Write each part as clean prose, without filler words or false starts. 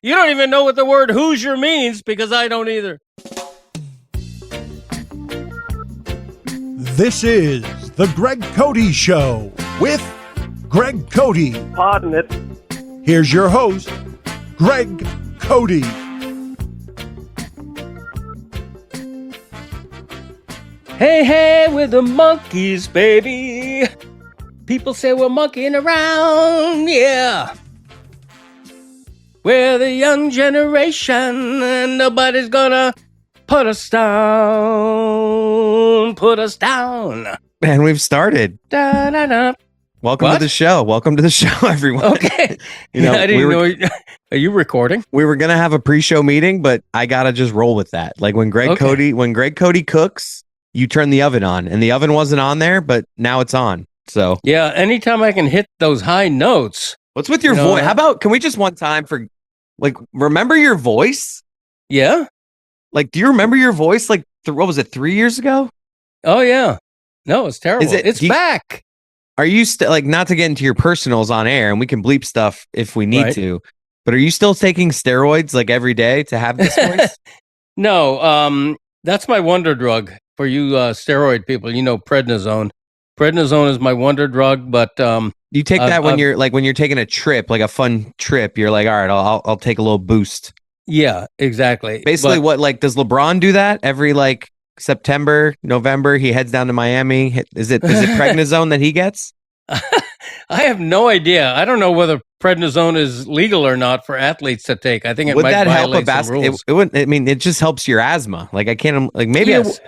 You don't even know what the word Hoosier means because I don't either. This is the Greg Cote Show with Greg Cote. Pardon it. Here's your host, Greg Cote. Hey, hey, we're the monkeys, baby. People say we're monkeying around, yeah. We're the young generation, and nobody's gonna put us down. Put us down. And we've started. Da-da-da. Welcome to the show. Welcome to the show, everyone. Okay. I didn't know. Are you recording? We were gonna have a pre-show meeting, but I gotta just roll with that. Like when Greg Cote cooks, you turn the oven on, and the oven wasn't on there, but now it's on. So yeah, anytime I can hit those high notes. What's with your voice? How about, can we just one time remember your voice? Yeah. Like, do you remember your voice? Like, what was it, 3 years ago? Oh, yeah. No, it's terrible. It's back. Are you still, like, not to get into your personals on air, and we can bleep stuff if we need to, but are you still taking steroids like every day to have this voice? No, that's my wonder drug for you steroid people. You know, prednisone. Prednisone is my wonder drug, but you take that when you're taking a trip, like a fun trip. You're like, all right, I'll take a little boost. Yeah, exactly. Basically, does LeBron do that every September, November? He heads down to Miami. Is it prednisone that he gets? I have no idea. I don't know whether prednisone is legal or not for athletes to take. I think it might violate some rules. It wouldn't. I mean, it just helps your asthma. Like I can't. Like maybe. Yes.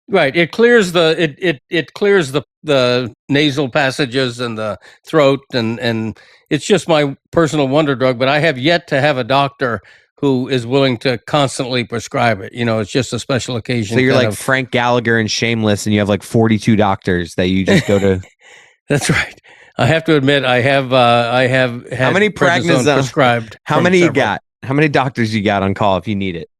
Right. It clears it clears the nasal passages and the throat and it's just my personal wonder drug, but I have yet to have a doctor who is willing to constantly prescribe it. You know, it's just a special occasion. So you're like Frank Gallagher and Shameless, and you have like 42 doctors that you just go to. That's right. I have to admit, I have had how many prednisone prescribed? How many you got? How many doctors you got on call if you need it?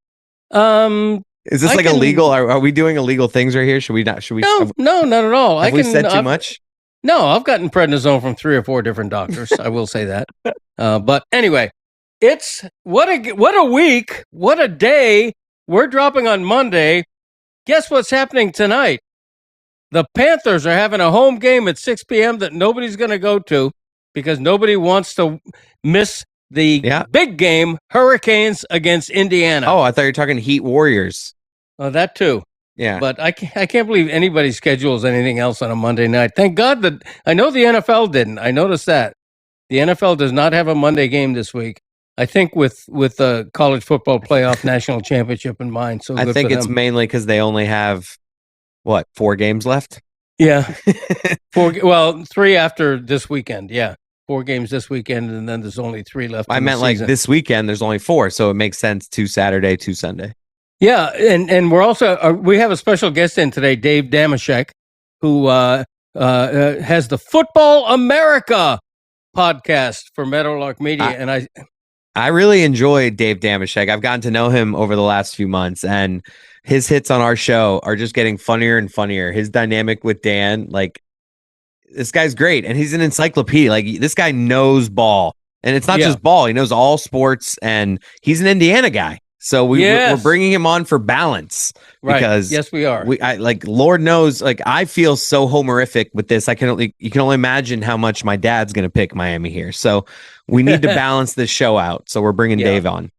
Is this illegal? Are we doing illegal things right here? Should we not? Should we? No, not at all. Have we said too much? No, I've gotten prednisone from 3 or 4 different doctors. I will say that. But anyway, it's what a week, what a day. We're dropping on Monday. Guess what's happening tonight? The Panthers are having a home game at 6 p.m. that nobody's going to go to because nobody wants to miss the big game, Hurricanes against Indiana. Oh, I thought you were talking Heat Warriors. Oh, that too. Yeah. But I can't believe anybody schedules anything else on a Monday night. Thank God that I know the NFL didn't. I noticed that. The NFL does not have a Monday game this week. I think with the college football playoff national championship in mind. So I think it's mainly because they only have, 4 games left? Yeah. 3 after this weekend. Yeah. 4 games this weekend, and then there's only 3 left. I meant like this weekend, there's only 4, so it makes sense 2 Saturday, 2 Sunday. Yeah, and we're also we have a special guest in today, Dave Dameshek, who has the Football America podcast for Meadowlark Media, and I really enjoy Dave Dameshek. I've gotten to know him over the last few months, and his hits on our show are just getting funnier and funnier. His dynamic with Dan, this guy's great, and he's an encyclopedia. Like this guy knows ball, and it's not just ball. He knows all sports, and he's an Indiana guy. So we're bringing him on for balance, right? Because yes, we are. Lord knows, I feel so homerific with this. You can only imagine how much my dad's going to pick Miami here. So we need to balance this show out. So we're bringing Dave on.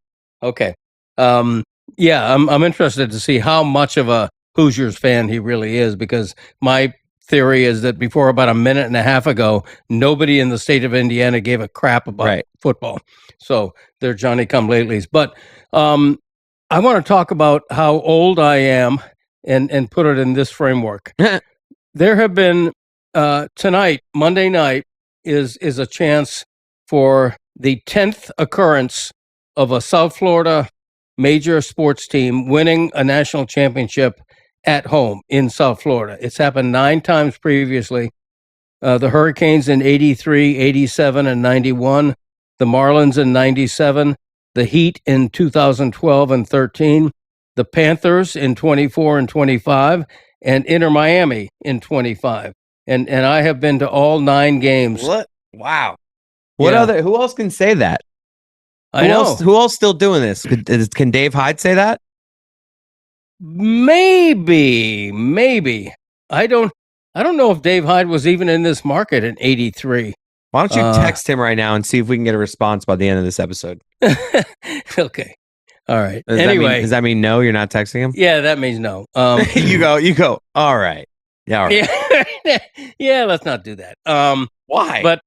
Okay. I'm interested to see how much of a Hoosiers fan he really is, because my theory is that before about a minute and a half ago, nobody in the state of Indiana gave a crap about football. So they're Johnny-come-latelys. But I want to talk about how old I am and put it in this framework. There have been tonight, Monday night, is a chance for the 10th occurrence of a South Florida major sports team winning a national championship at home in South Florida. It's happened 9 times previously. The Hurricanes in 83, 87, and 91. The Marlins in 97. The Heat in 2012 and 13. The Panthers in 24 and 25. And Inter Miami in 25. And I have been to all 9 games. What? Wow. Who else can say that? I know. Who else still doing this? Can Dave Hyde say that? Maybe. I don't know if Dave Hyde was even in this market in '83. Why don't you text him right now and see if we can get a response by the end of this episode? Okay. All right. Anyway, does that mean no? You're not texting him? Yeah, that means no. You go. All right. Yeah. All right. Yeah. Let's not do that. Why? But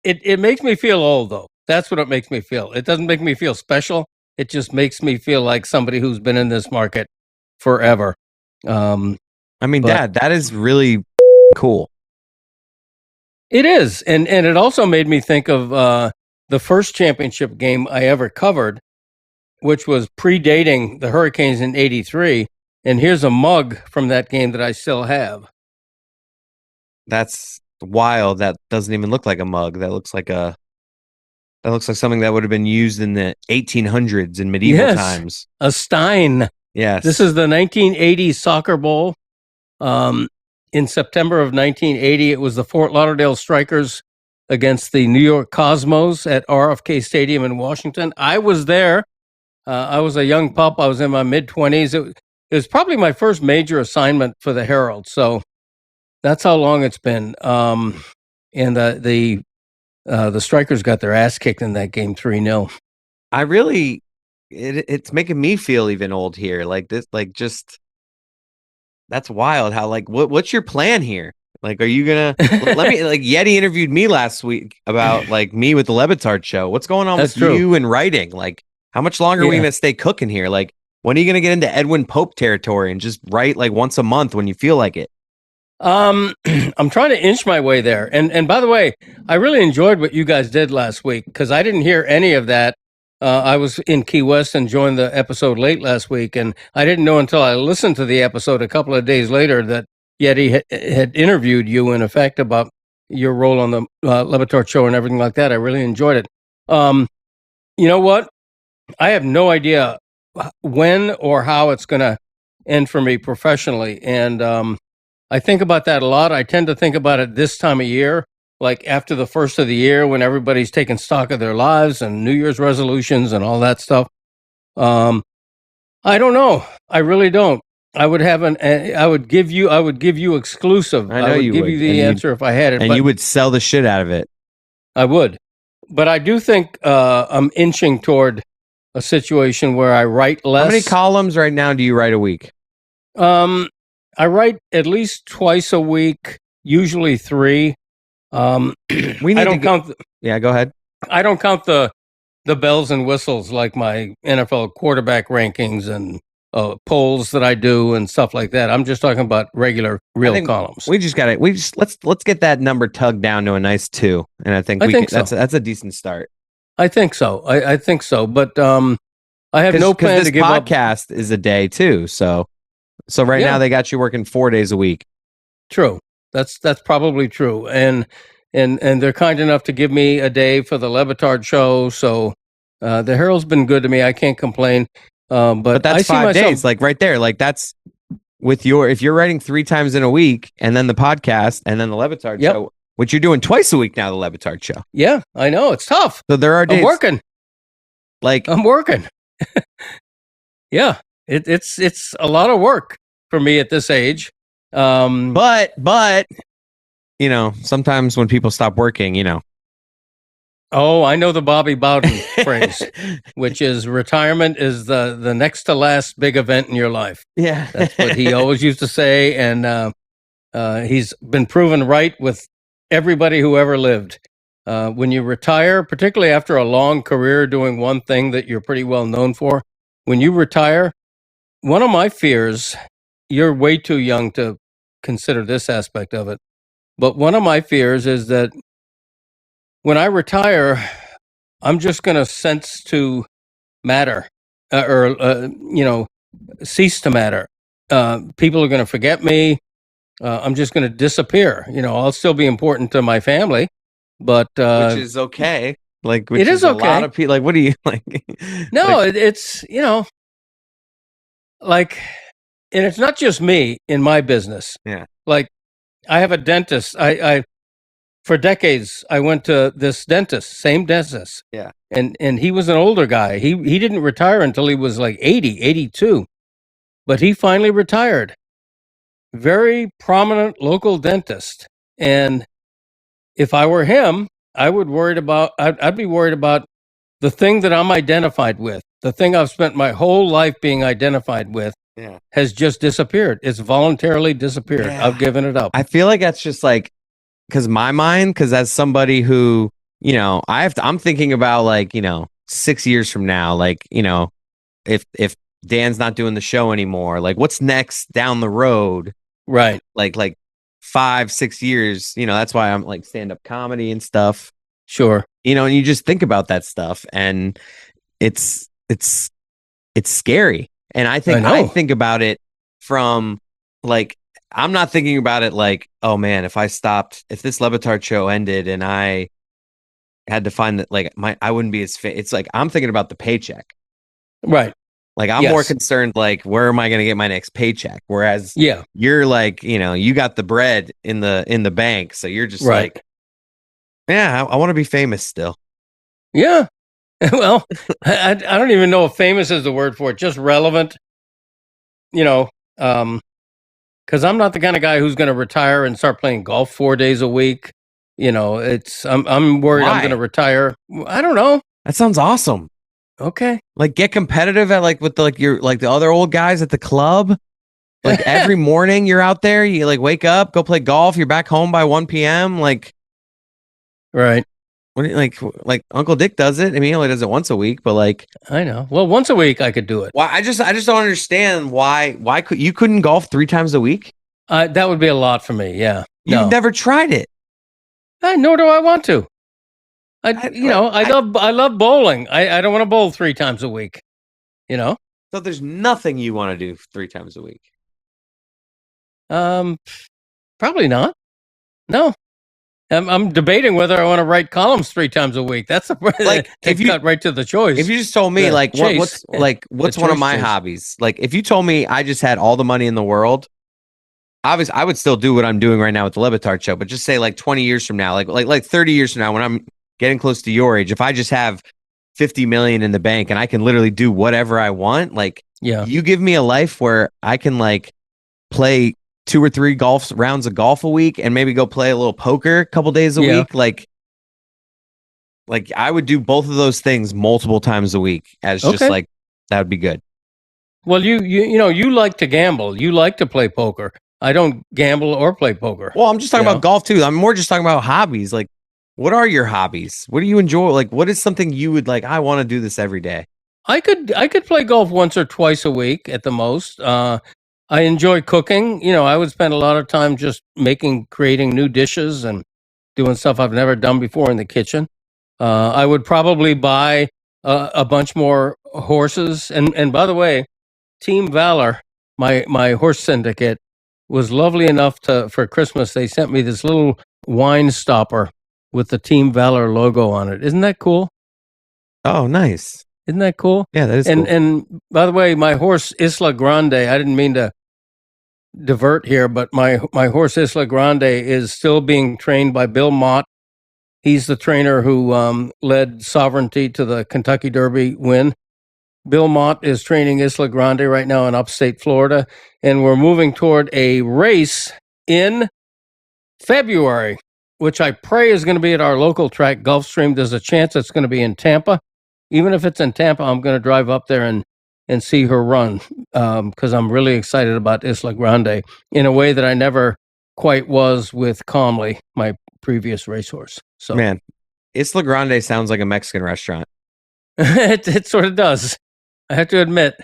it makes me feel old, though. That's what it makes me feel. It doesn't make me feel special. It just makes me feel like somebody who's been in this market forever. Dad, that is really cool. It is, and it also made me think of the first championship game I ever covered, which was predating the Hurricanes in '83. And here's a mug from that game that I still have. That's wild. That doesn't even look like a mug. That looks like something that would have been used in the 1800s in medieval times. A stein. Yes. This is the 1980 Soccer Bowl. In September of 1980, it was the Fort Lauderdale Strikers against the New York Cosmos at RFK Stadium in Washington. I was there. I was a young pup. I was in my mid-20s. It was probably my first major assignment for the Herald. So that's how long it's been. And the Strikers got their ass kicked in that game 3-0. It's making me feel even old here. Like this, that's wild. How what's your plan here? Like, are you gonna let me? Like, Yeti interviewed me last week about me with the Levitard show. What's going on with you and writing? Like, how much longer are we gonna stay cooking here? Like, when are you gonna get into Edwin Pope territory and just write once a month when you feel like it? I'm trying to inch my way there. And by the way, I really enjoyed what you guys did last week because I didn't hear any of that. I was in Key West and joined the episode late last week, and I didn't know until I listened to the episode a couple of days later that Yeti had interviewed you, in effect, about your role on the Levitard show and everything like that. I really enjoyed it. You know what? I have no idea when or how it's going to end for me professionally, and I think about that a lot. I tend to think about it this time of year, like after the first of the year when everybody's taking stock of their lives and New Year's resolutions and all that stuff. I don't know. I really don't. I would give you exclusive. I would give you the answer if I had it. And you would sell the shit out of it. I would. But I do think I'm inching toward a situation where I write less. How many columns right now do you write a week? I write at least twice a week, usually 3. Go ahead. I don't count the bells and whistles like my NFL quarterback rankings and polls that I do and stuff like that. I'm just talking about regular, real columns. Let's get that number tugged down to a nice 2, and I think that's a decent start. I think so. I think so. But I have no plan to give up. This podcast is a day too, so right now they got you working 4 days a week. True. That's probably true. And they're kind enough to give me a day for the Levitard show. So the Herald's been good to me. I can't complain. But that's 5 days, right there. That's if you're writing 3 times in a week, and then the podcast, and then the Levitard show, which you're doing twice a week now, the Levitard show. Yeah, I know it's tough. So there are days I'm working. I'm working. Yeah, it's a lot of work for me at this age. But sometimes when people stop working, Oh, I know the Bobby Bowden phrase, which is retirement is the next to last big event in your life. Yeah. That's what he always used to say. And he's been proven right with everybody who ever lived. When you retire, particularly after a long career doing one thing that you're pretty well known for, when you retire, one of my fears, you're way too young to consider this aspect of it, but one of my fears is that when I retire, I'm just going to sense to matter cease to matter. People are going to forget me. I'm just going to disappear. I'll still be important to my family, but which is okay. It is okay. A lot of people what do you like? No, it's and it's not just me in my business. Yeah. I have a dentist. I for decades I went to this dentist, same dentist. Yeah. and he was an older guy. He didn't retire until he was like 80, 82, but he finally retired. Very prominent local dentist. And if I were him, I'd be worried about the thing that I'm identified with, the thing I've spent my whole life being identified with. Yeah. Has just disappeared. It's voluntarily disappeared. Yeah. I've given it up. I feel like that's just like, because as somebody who, I'm thinking about like, 6 years from now, like, if Dan's not doing the show anymore, like what's next down the road? Right. Like 5-6 years, that's why I'm like stand-up comedy and stuff. Sure. And you just think about that stuff and it's scary. And I think about it from like, I'm not thinking about it like, oh man, if this Le Batard show ended and I had to find that, like I wouldn't be as fit. It's like, I'm thinking about the paycheck. Right. Like I'm more concerned, like, where am I going to get my next paycheck? Whereas you're like, you got the bread in the bank. So you're just like, yeah, I want to be famous still. Yeah. Well, I don't even know if famous is the word for it, just relevant, because I'm not the kind of guy who's going to retire and start playing golf 4 days a week. I'm worried I'm going to retire. I don't know. That sounds awesome. Okay. Like get competitive at like with the other old guys at the club. Like every morning you're out there, you like wake up, go play golf, you're back home by 1 p.m. Like, right. Like Uncle Dick does it. I mean, he only does it once a week, but like I know. Well, once a week I could do it. Why? I just don't understand why you couldn't golf 3 times a week? That would be a lot for me. Yeah. You've never tried it. Nor do I want to. I love bowling. I don't want to bowl 3 times a week. So there's nothing you want to do 3 times a week. Probably not. No. I'm debating whether I want to write columns 3 times a week. That's like if you cut right to the choice. If you just told me what's one of my hobbies? Like if you told me I just had all the money in the world, obviously I would still do what I'm doing right now with the Le Batard show. But just say like 20 years from now, like 30 years from now, when I'm getting close to your age, if I just have 50 million in the bank and I can literally do whatever I want, like you give me a life where I can like play 2 or 3 rounds of golf a week and maybe go play a little poker a couple days a week. Like I would do both of those things multiple times a week as just like, that would be good. Well, you like to gamble. You like to play poker. I don't gamble or play poker. Well, I'm just talking about golf too. I'm more just talking about hobbies. Like, what are your hobbies? What do you enjoy? Like, what is something you would like? I want to do this every day. I could play golf once or twice a week at the most. I enjoy cooking. I would spend a lot of time just creating new dishes and doing stuff I've never done before in the kitchen. I would probably buy a bunch more horses. And by the way, Team Valor, my horse syndicate, was lovely enough for Christmas. They sent me this little wine stopper with the Team Valor logo on it. Isn't that cool? Oh, nice. Isn't that cool? Yeah, that is cool. And by the way, my horse Isla Grande, I didn't mean to divert here, but my horse Isla Grande is still being trained by Bill Mott. He's the trainer who led Sovereignty to the Kentucky Derby win. Bill Mott is training Isla Grande right now in upstate Florida, and we're moving toward a race in February, which I pray is going to be at our local track, Gulfstream. There's a chance it's going to be in Tampa. Even if it's in Tampa, I'm going to drive up there and see her run because I'm really excited about Isla Grande in a way that I never quite was with Calmly, my previous racehorse. So, man, Isla Grande sounds like a Mexican restaurant. It sort of does. I have to admit,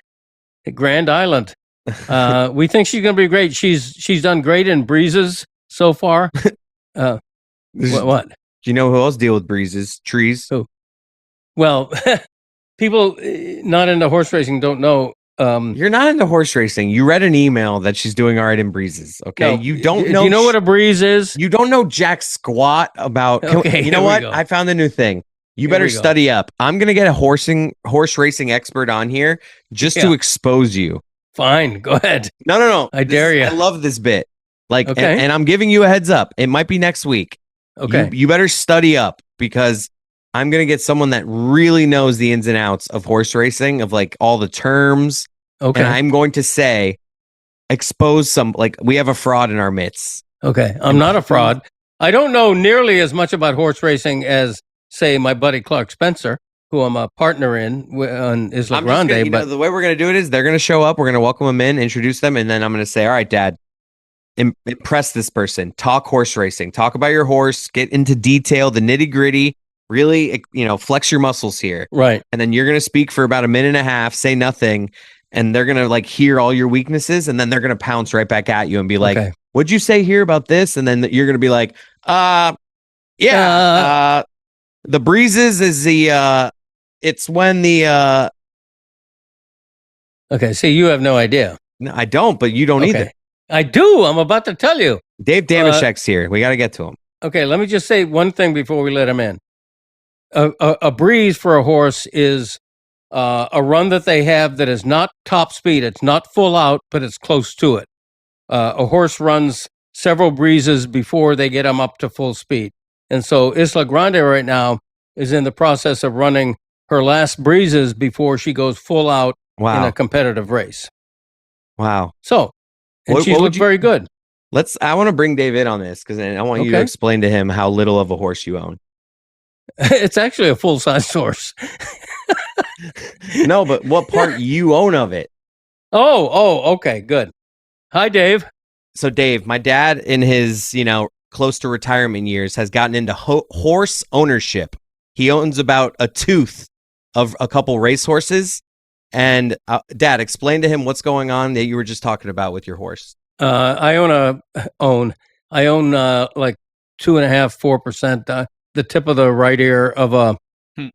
Grand Island. We think she's going to be great. She's done great in breezes so far. What? Do you know who else deal with breezes? Trees. Who? Well, people not into horse racing don't know. You're not into horse racing. You read an email that she's doing all right in breezes. Okay, no, you don't know. Do you know what a breeze is? You don't know jack squat about. Okay, you know what? I found a new thing. You better study up. I'm gonna get a horse racing expert on here just to expose you. Fine, go ahead. No. I dare you. I love this bit. Like, and I'm giving you a heads up. It might be next week. Okay. You better study up because I'm going to get someone that really knows the ins and outs of horse racing, of like all the terms. Okay. And I'm going to say, expose some, like we have a fraud in our midst. Okay. I'm not a fraud. I don't know nearly as much about horse racing as, say, my buddy Clark Spencer, who I'm a partner on Isla Grande. But the way we're going to do it is they're going to show up. We're going to welcome them in, introduce them. And then I'm going to say, all right, Dad, impress this person, talk horse racing, talk about your horse, get into detail, the nitty gritty, really, flex your muscles here. Right. And then you're going to speak for about a minute and a half, say nothing. And they're going to like hear all your weaknesses. And then they're going to pounce right back at you and be like, okay, what'd you say here about this? And then you're going to be like, the breezes is it's when the, okay. See, you have no idea. No, I don't, but you don't either. I do. I'm about to tell you. Dave Dameshek's here. We got to get to him. Okay. Let me just say one thing before we let him in. A breeze for a horse is a run that they have that is not top speed. It's not full out, but it's close to it. A horse runs several breezes before they get them up to full speed. And so Isla Grande right now is in the process of running her last breezes before she goes full out in a competitive race. Wow. So, and she looked very good. I want to bring Dave in on this because I want you to explain to him how little of a horse you own. It's actually a full-size horse. No, but what part you own of it? Oh, okay, good. Hi, Dave. So, Dave, my dad in his, close to retirement years has gotten into horse ownership. He owns about a tooth of a couple racehorses. And Dad, explain to him what's going on that you were just talking about with your horse. I own like 2.5-4%. The tip of the right ear of a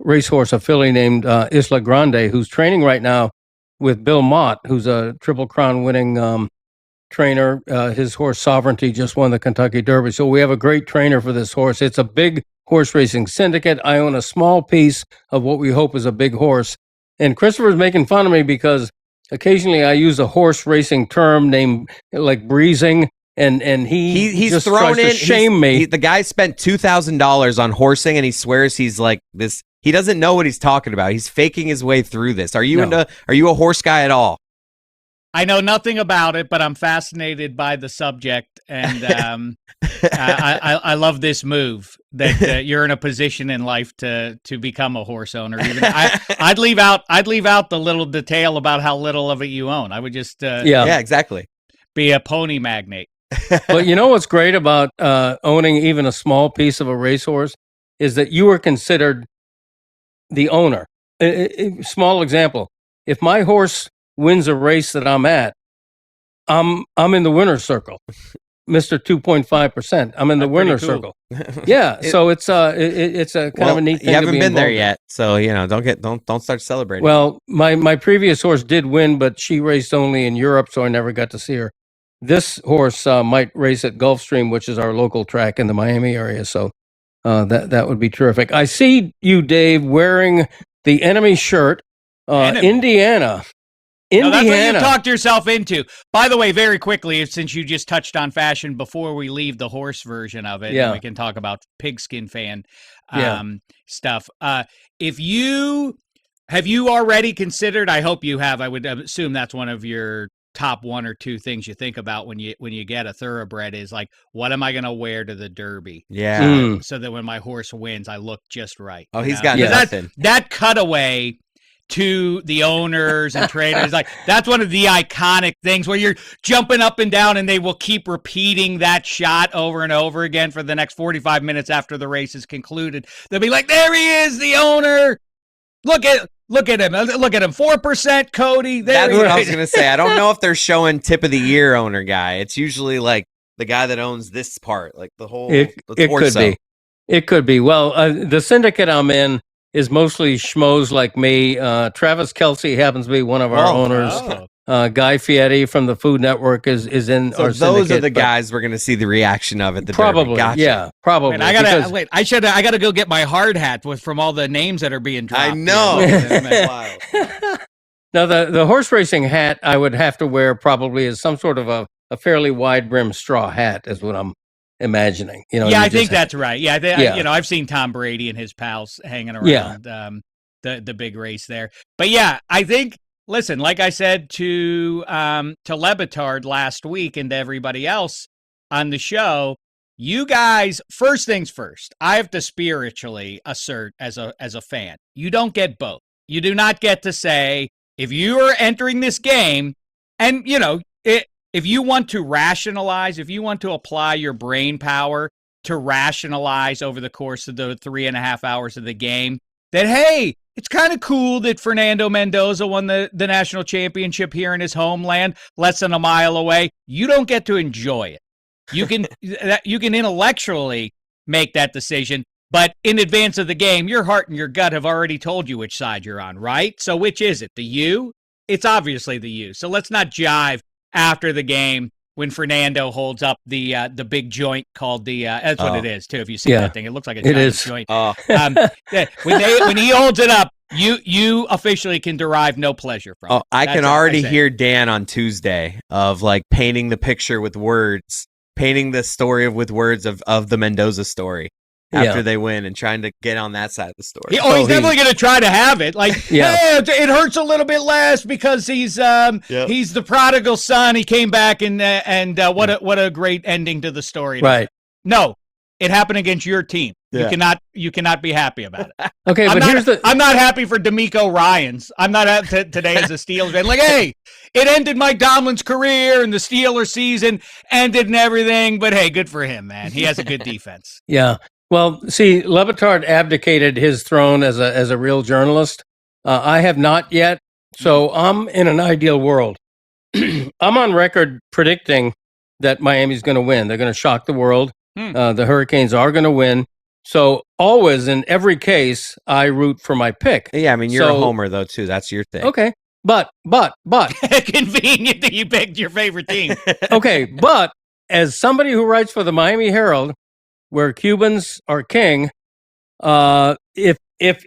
racehorse, a filly named Isla Grande, who's training right now with Bill Mott, who's a Triple Crown winning trainer. His horse Sovereignty just won the Kentucky Derby. So we have a great trainer for this horse. It's a big horse racing syndicate. I own a small piece of what we hope is a big horse. And Christopher's making fun of me because occasionally I use a horse racing term named like breezing. And he's just thrown tries to shame me. The guy spent $2,000 on horsing, and he swears he's like this. He doesn't know what he's talking about. He's faking his way through this. Are you a horse guy at all? I know nothing about it, but I'm fascinated by the subject, and I love this move that you're in a position in life to become a horse owner. Even I'd leave out the little detail about how little of it you own. I would just exactly, be a pony magnate. But you know what's great about owning even a small piece of a racehorse is that you are considered the owner. Small example: if my horse wins a race that I'm at, I'm in the winner's circle, Mr. 2.5%. I'm in the winner's circle. Yeah, so it's a kind of a neat thing. You haven't been there in. yet, so don't start celebrating. Well, my previous horse did win, but she raced only in Europe, so I never got to see her. This horse might race at Gulfstream, which is our local track in the Miami area. So that would be terrific. I see you, Dave, wearing the enemy shirt. Indiana. No, that's what you talked yourself into. By the way, very quickly, since you just touched on fashion, before we leave the horse version of it, and we can talk about pigskin fan stuff. Have you already considered? I hope you have. I would assume that's one of your top one or two things you think about when you get a thoroughbred is like, what am I going to wear to the Derby? Yeah. So that when my horse wins, I look just right. Oh, he's got nothing. That cutaway to the owners and trainers, like that's one of the iconic things where you're jumping up and down and they will keep repeating that shot over and over again for the next 45 minutes after the race is concluded. They'll be like, there he is, the owner. Look at him. Look at him. 4% Cote. That's what I was going to say. I don't know if they're showing tip of the year owner guy. It's usually like the guy that owns this part, like the whole It could be. It could be. Well, the syndicate I'm in is mostly schmoes like me. Travis Kelsey happens to be one of our owners. Guy Fieri from the Food Network is in our syndicate. Those are the guys we're going to see the reaction of at the probably. Derby. Gotcha. Yeah, probably. Man, I gotta go get my hard hat from all the names that are being dropped. I know. Now the horse racing hat I would have to wear probably is some sort of a fairly wide brim straw hat is what I'm imagining. You know, yeah, I think that's right. Yeah, yeah. I've seen Tom Brady and his pals hanging around the big race there. But yeah, I think. Listen, like I said to Lebitard last week and to everybody else on the show, you guys, first things first, I have to spiritually assert as a fan, you don't get both. You do not get to say, if you are entering this game, and, if you want to rationalize, if you want to apply your brain power to rationalize over the course of the 3.5 hours of the game, that, hey, it's kind of cool that Fernando Mendoza won the national championship here in his homeland, less than a mile away. You don't get to enjoy it. You can intellectually make that decision, but in advance of the game, your heart and your gut have already told you which side you're on, right? So which is it? The U? It's obviously the U. So let's not jive after the game when Fernando holds up the big joint called the that's what it is too. If you see that thing, it looks like a giant joint. When he holds it up, you officially can derive no pleasure from it. I can already hear Dan on Tuesday of like painting the picture with words, painting the story with words of the Mendoza story after they win and trying to get on that side of the story. He's definitely going to try to have it. Like, hey, it hurts a little bit less because he's the prodigal son. He came back and what a great ending to the story. Right. No, it happened against your team. Yeah. You cannot be happy about it. Okay, I'm not happy for D'Amico Ryans. I'm not today as a Steelers fan. Like, hey, it ended Mike Tomlin's career and the Steelers season ended and everything. But hey, good for him, man. He has a good defense. Yeah. Well, see, Lebitard abdicated his throne as a real journalist. I have not yet. So I'm in an ideal world. I'm on record predicting that Miami's going to win. They're going to shock the world. The Hurricanes are going to win. So always, in every case, I root for my pick. Yeah, I mean, you're a homer, though, too. That's your thing. Okay. But. Convenient that you picked your favorite team. Okay, but as somebody who writes for the Miami Herald, where Cubans are king, if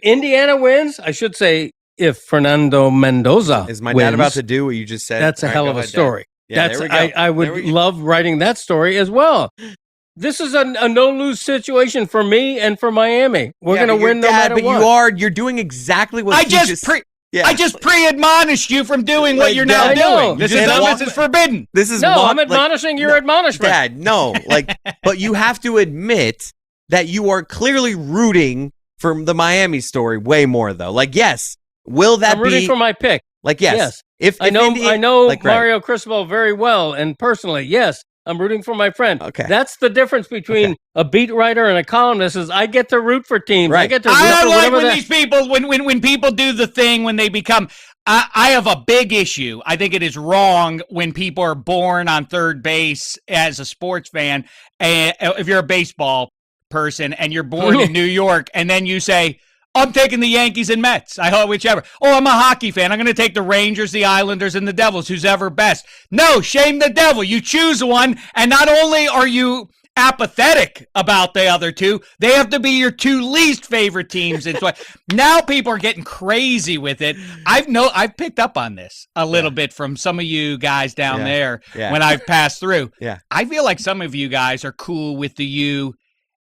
Indiana wins, I should say if Fernando Mendoza is my wins, dad about to do what you just said? That's a hell of a story. Yeah, I would love writing that story as well. This is a no-lose situation for me and for Miami. We're going to win no matter what. You're doing exactly what I just pre-admonished you from doing what you're now doing. This is forbidden. I'm admonishing your admonishment. Dad, no. But you have to admit that you are clearly rooting for the Miami story way more, though. Like, yes, will that I'm rooting for my pick. Like, yes. If I know Mario Cristobal very well and personally, yes. I'm rooting for my friend. Okay. That's the difference between a beat writer and a columnist is I get to root for teams. Right. I get to root I for like whatever when these people, when people do the thing, when they become, I have a big issue. I think it is wrong when people are born on third base as a sports fan. And if you're a baseball person and you're born in New York and then you say, I'm taking the Yankees and Mets. I hope whichever. Oh, I'm a hockey fan. I'm going to take the Rangers, the Islanders, and the Devils. Who's ever best? No, shame the devil. You choose one, and not only are you apathetic about the other two, they have to be your two least favorite teams. And so now people are getting crazy with it. I've picked up on this a little bit from some of you guys down there when I've passed through. Yeah. I feel like some of you guys are cool with the U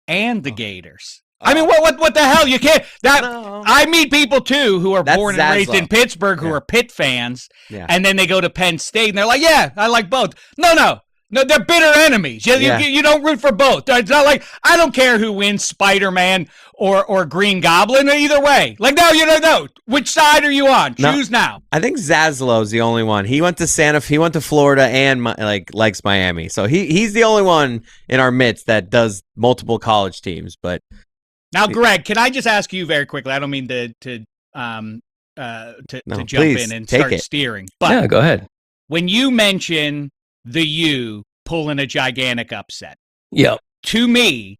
and the Gators. I mean, what the hell? You can't. I meet people too who are born and raised in Pittsburgh who are Pitt fans, and then they go to Penn State and they're like, "Yeah, I like both." No, they're bitter enemies. You don't root for both. It's not like I don't care who wins, Spider-Man or Green Goblin. Either way, like no. Which side are you on? Choose now. I think Zaslow's the only one. He went to Florida and likes Miami, so he's the only one in our midst that does multiple college teams, but. Now, Greg, can I just ask you very quickly? I don't mean to jump in and start steering. But yeah, go ahead. When you mention the U pulling a gigantic upset, to me,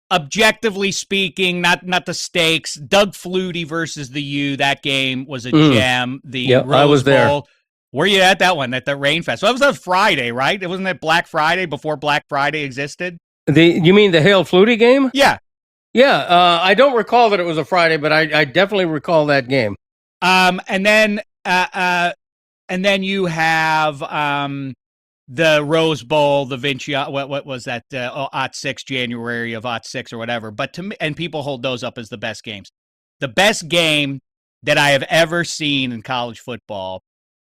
objectively speaking, not the stakes, Doug Flutie versus the U, that game was a gem. The Rose I was there. Bowl. Where you at that one, at the Rain Fest? So that was on Friday, right? It wasn't that Black Friday before Black Friday existed? You mean the Hale Flutie game? Yeah. Yeah, I don't recall that it was a Friday, but I definitely recall that game. And then you have the Rose Bowl, the Vinci, what was that? '06, January of '06 or whatever. But to me, and people hold those up as the best games. The best game that I have ever seen in college football,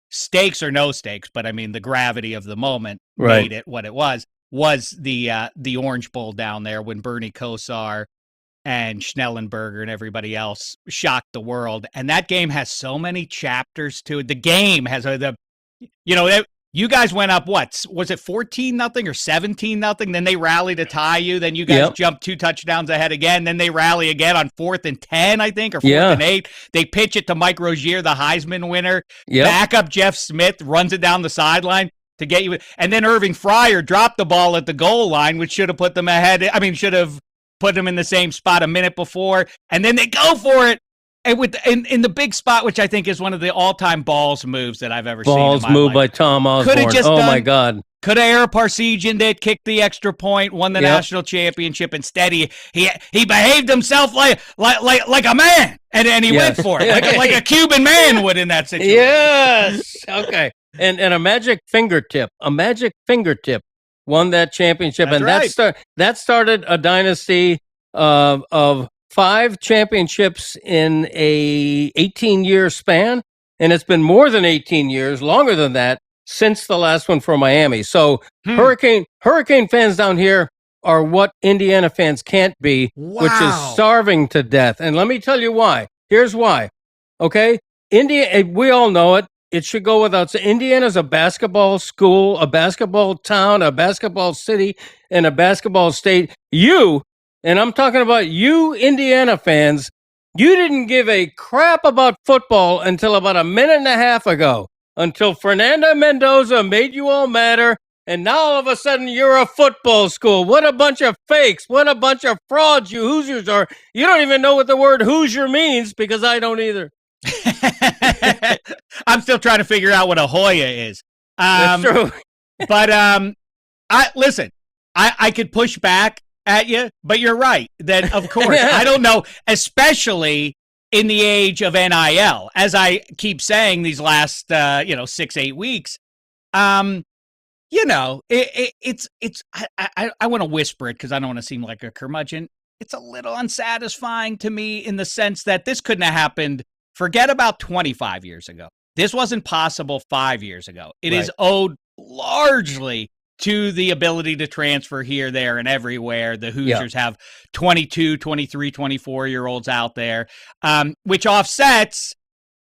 stakes or no stakes, but I mean the gravity of the moment made it what it was the Orange Bowl down there when Bernie Kosar and Schnellenberger and everybody else shocked the world. And that game has so many chapters to it. The game has you guys went up, what was it, 14-0 or 17-0? Then they rallied to tie you. Then you guys jumped 2 touchdowns ahead again. Then they rally again on 4th and 10, I think, or 4th and 8. They pitch it to Mike Rozier, the Heisman winner. Backup Jeff Smith runs it down the sideline to get you. And then Irving Fryer dropped the ball at the goal line, which should have put them ahead. I mean, should have put them in the same spot a minute before. And then they go for it. And in the big spot, which I think is one of the all-time balls moves that I've ever seen. Balls move by Tom Osborne. My God. Could have Ara Parsegian did, kicked the extra point, won the national championship. Instead, he behaved himself like a man, and he went for it, like a Cuban man would in that situation. Yes. Okay. And a magic fingertip won that championship. That's and that started a dynasty of 5 championships in a 18-year span, and it's been more than 18 years, longer than that, since the last one for Miami. So Hurricane fans down here are what Indiana fans can't be, which is starving to death. And let me tell you why. Here's why. Okay? We all know it. It should go without saying. Indiana's a basketball school, a basketball town, a basketball city, and a basketball state. And I'm talking about you, Indiana fans, you didn't give a crap about football until about a minute and a half ago, until Fernando Mendoza made you all matter, and now all of a sudden you're a football school. What a bunch of fakes. What a bunch of frauds you Hoosiers are. You don't even know what the word Hoosier means, because I don't either. I'm still trying to figure out what a Hoya is. That's true. But I could push back at you, but you're right that, of course, I don't know, especially in the age of NIL, as I keep saying these last 6-8 weeks. I want to whisper it because I don't want to seem like a curmudgeon. It's a little unsatisfying to me in the sense that this couldn't have happened. Forget about 25 years ago. This wasn't possible 5 years ago. It is owed largely to the ability to transfer here, there, and everywhere. The Hoosiers have 22, 23, 24-year-olds out there, which offsets,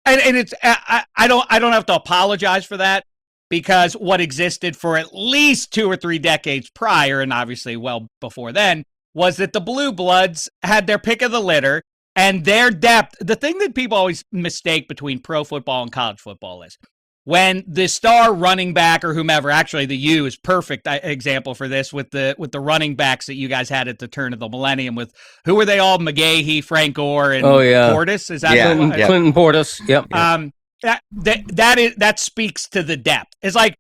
and it's I don't have to apologize for that, because what existed for at least 2 or 3 decades prior, and obviously well before then, was that the Blue Bloods had their pick of the litter, and their depth. The thing that people always mistake between pro football and college football is when the star running back or whomever, actually the U is perfect example for this with the running backs that you guys had at the turn of the millennium with, who were they all? McGahee, Frank Gore, and Portis? Is that Clinton Portis? Yep. That speaks to the depth. It's like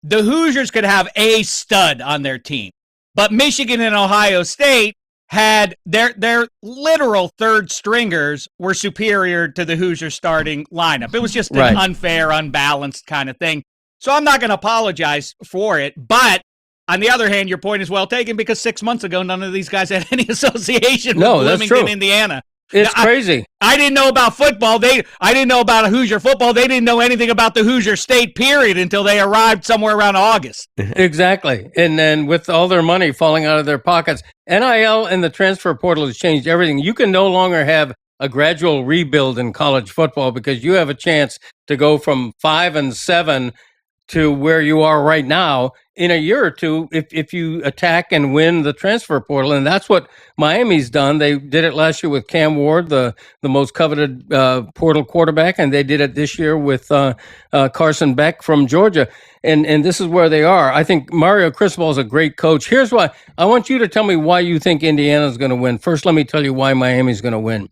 the Hoosiers could have a stud on their team, but Michigan and Ohio State had their literal third stringers were superior to the Hoosier starting lineup. It was just an unfair, unbalanced kind of thing. So I'm not going to apologize for it. But on the other hand, your point is well taken, because 6 months ago, none of these guys had any association with Bloomington, Indiana. It's crazy. I didn't know about football. I didn't know about Hoosier football. They didn't know anything about the Hoosier State, period, until they arrived somewhere around August. Exactly. And then with all their money falling out of their pockets, NIL and the transfer portal has changed everything. You can no longer have a gradual rebuild in college football, because you have a chance to go from 5-7 to where you are right now in a year or two if you attack and win the transfer portal. And that's what Miami's done. They did it last year with Cam Ward, the most coveted portal quarterback, and they did it this year with Carson Beck from Georgia. And this is where they are. I think Mario Cristobal is a great coach. Here's why. I want you to tell me why you think Indiana's going to win. First, let me tell you why Miami's going to win.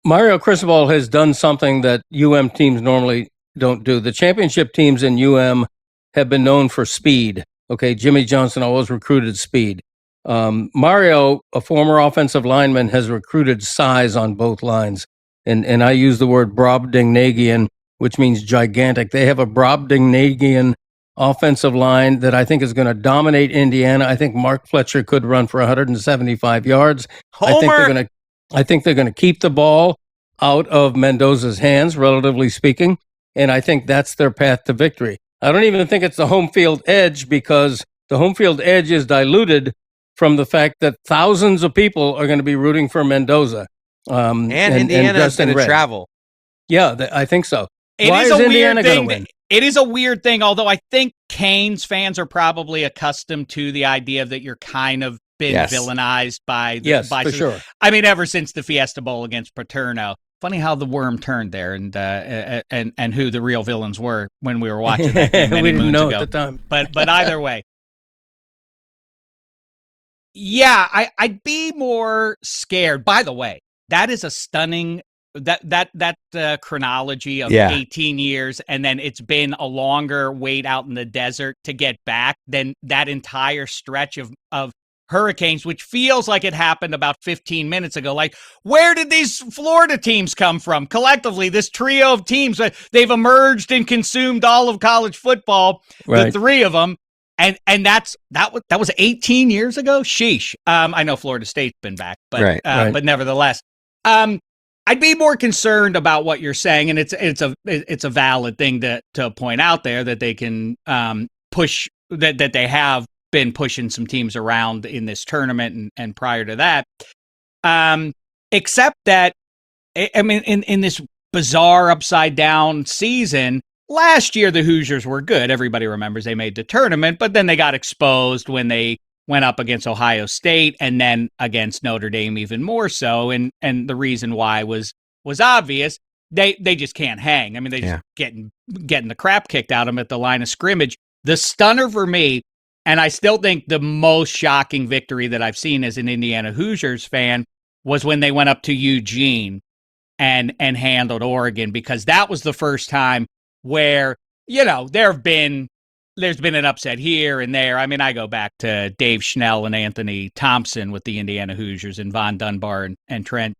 Mario Cristobal has done something that UM teams normally don't do. The championship teams in UM have been known for speed. Okay, Jimmy Johnson always recruited speed. Mario, a former offensive lineman, has recruited size on both lines. And I use the word Brobdingnagian, which means gigantic. They have a Brobdingnagian offensive line that I think is going to dominate Indiana. I think Mark Fletcher could run for 175 yards. Homer! I think they're going to keep the ball out of Mendoza's hands, relatively speaking, and I think that's their path to victory. I don't even think it's the home field edge, because the home field edge is diluted from the fact that thousands of people are going to be rooting for Mendoza. And Indiana is going to travel. Yeah, I think so. Why is Indiana going to win? It is a weird thing, although I think Canes fans are probably accustomed to the idea that you're kind of been villainized by for sure. I mean, ever since the Fiesta Bowl against Paterno. Funny how the worm turned there, and who the real villains were when we were watching that game many we didn't moons know ago. at the time. But either way, yeah, I'd be more scared. By the way, that is a stunning that chronology of 18 years, and then it's been a longer wait out in the desert to get back than that entire stretch of hurricanes, which feels like it happened about 15 minutes ago. Like, where did these Florida teams come from? Collectively, this trio of teams, they've emerged and consumed all of college football, the three of them. And that was 18 years ago. Sheesh. I know Florida State's been back, but but nevertheless, I'd be more concerned about what you're saying, and it's a valid thing to point out there, that they can push that they have been pushing some teams around in this tournament and prior to that. Except that, I mean, in this bizarre upside down season, last year the Hoosiers were good. Everybody remembers they made the tournament, but then they got exposed when they went up against Ohio State and then against Notre Dame even more so. And the reason why was obvious. They just can't hang. I mean, they just getting the crap kicked out of them at the line of scrimmage. The stunner for me, and I still think the most shocking victory that I've seen as an Indiana Hoosiers fan, was when they went up to Eugene and handled Oregon, because that was the first time where, there's been an upset here and there. I mean, I go back to Dave Schnell and Anthony Thompson with the Indiana Hoosiers, and Von Dunbar and Trent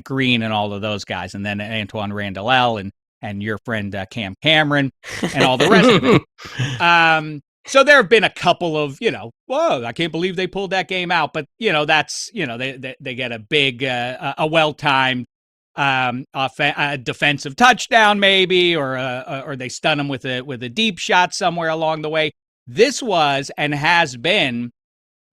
Green and all of those guys, and then Antoine Randall and your friend Cam Cameron and all the rest of it. So there have been a couple of, whoa, I can't believe they pulled that game out. But, that's, they get a big, a well-timed defensive touchdown maybe, or they stun them with a deep shot somewhere along the way. This was and has been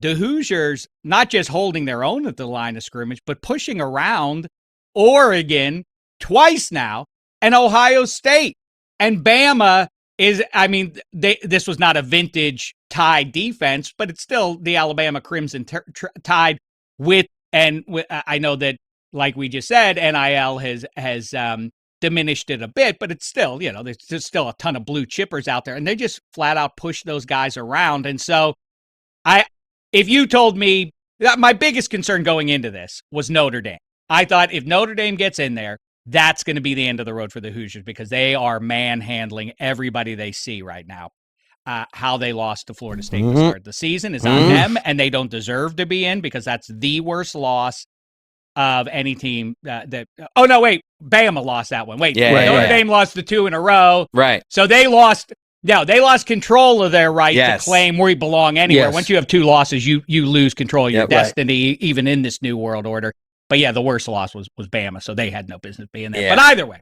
the Hoosiers not just holding their own at the line of scrimmage, but pushing around Oregon twice now, and Ohio State. And Bama this was not a vintage Tide defense, but it's still the Alabama Crimson Tide I know that, like we just said, NIL has diminished it a bit, but it's still, there's still a ton of blue chippers out there, and they just flat out push those guys around. And so if you told me that, my biggest concern going into this was Notre Dame. I thought if Notre Dame gets in there, that's going to be the end of the road for the Hoosiers, because they are manhandling everybody they see right now. How they lost to Florida State to start the season is on them, and they don't deserve to be in, because that's the worst loss of any team oh, no, wait. Bama lost that one. Wait, Notre Dame lost the 2 in a row. Right. So they lost control of their right to claim where you belong anywhere. Once you have 2 losses, you lose control of your destiny, even in this new world order. But yeah, the worst loss was Bama, so they had no business being there. Yeah. But either way,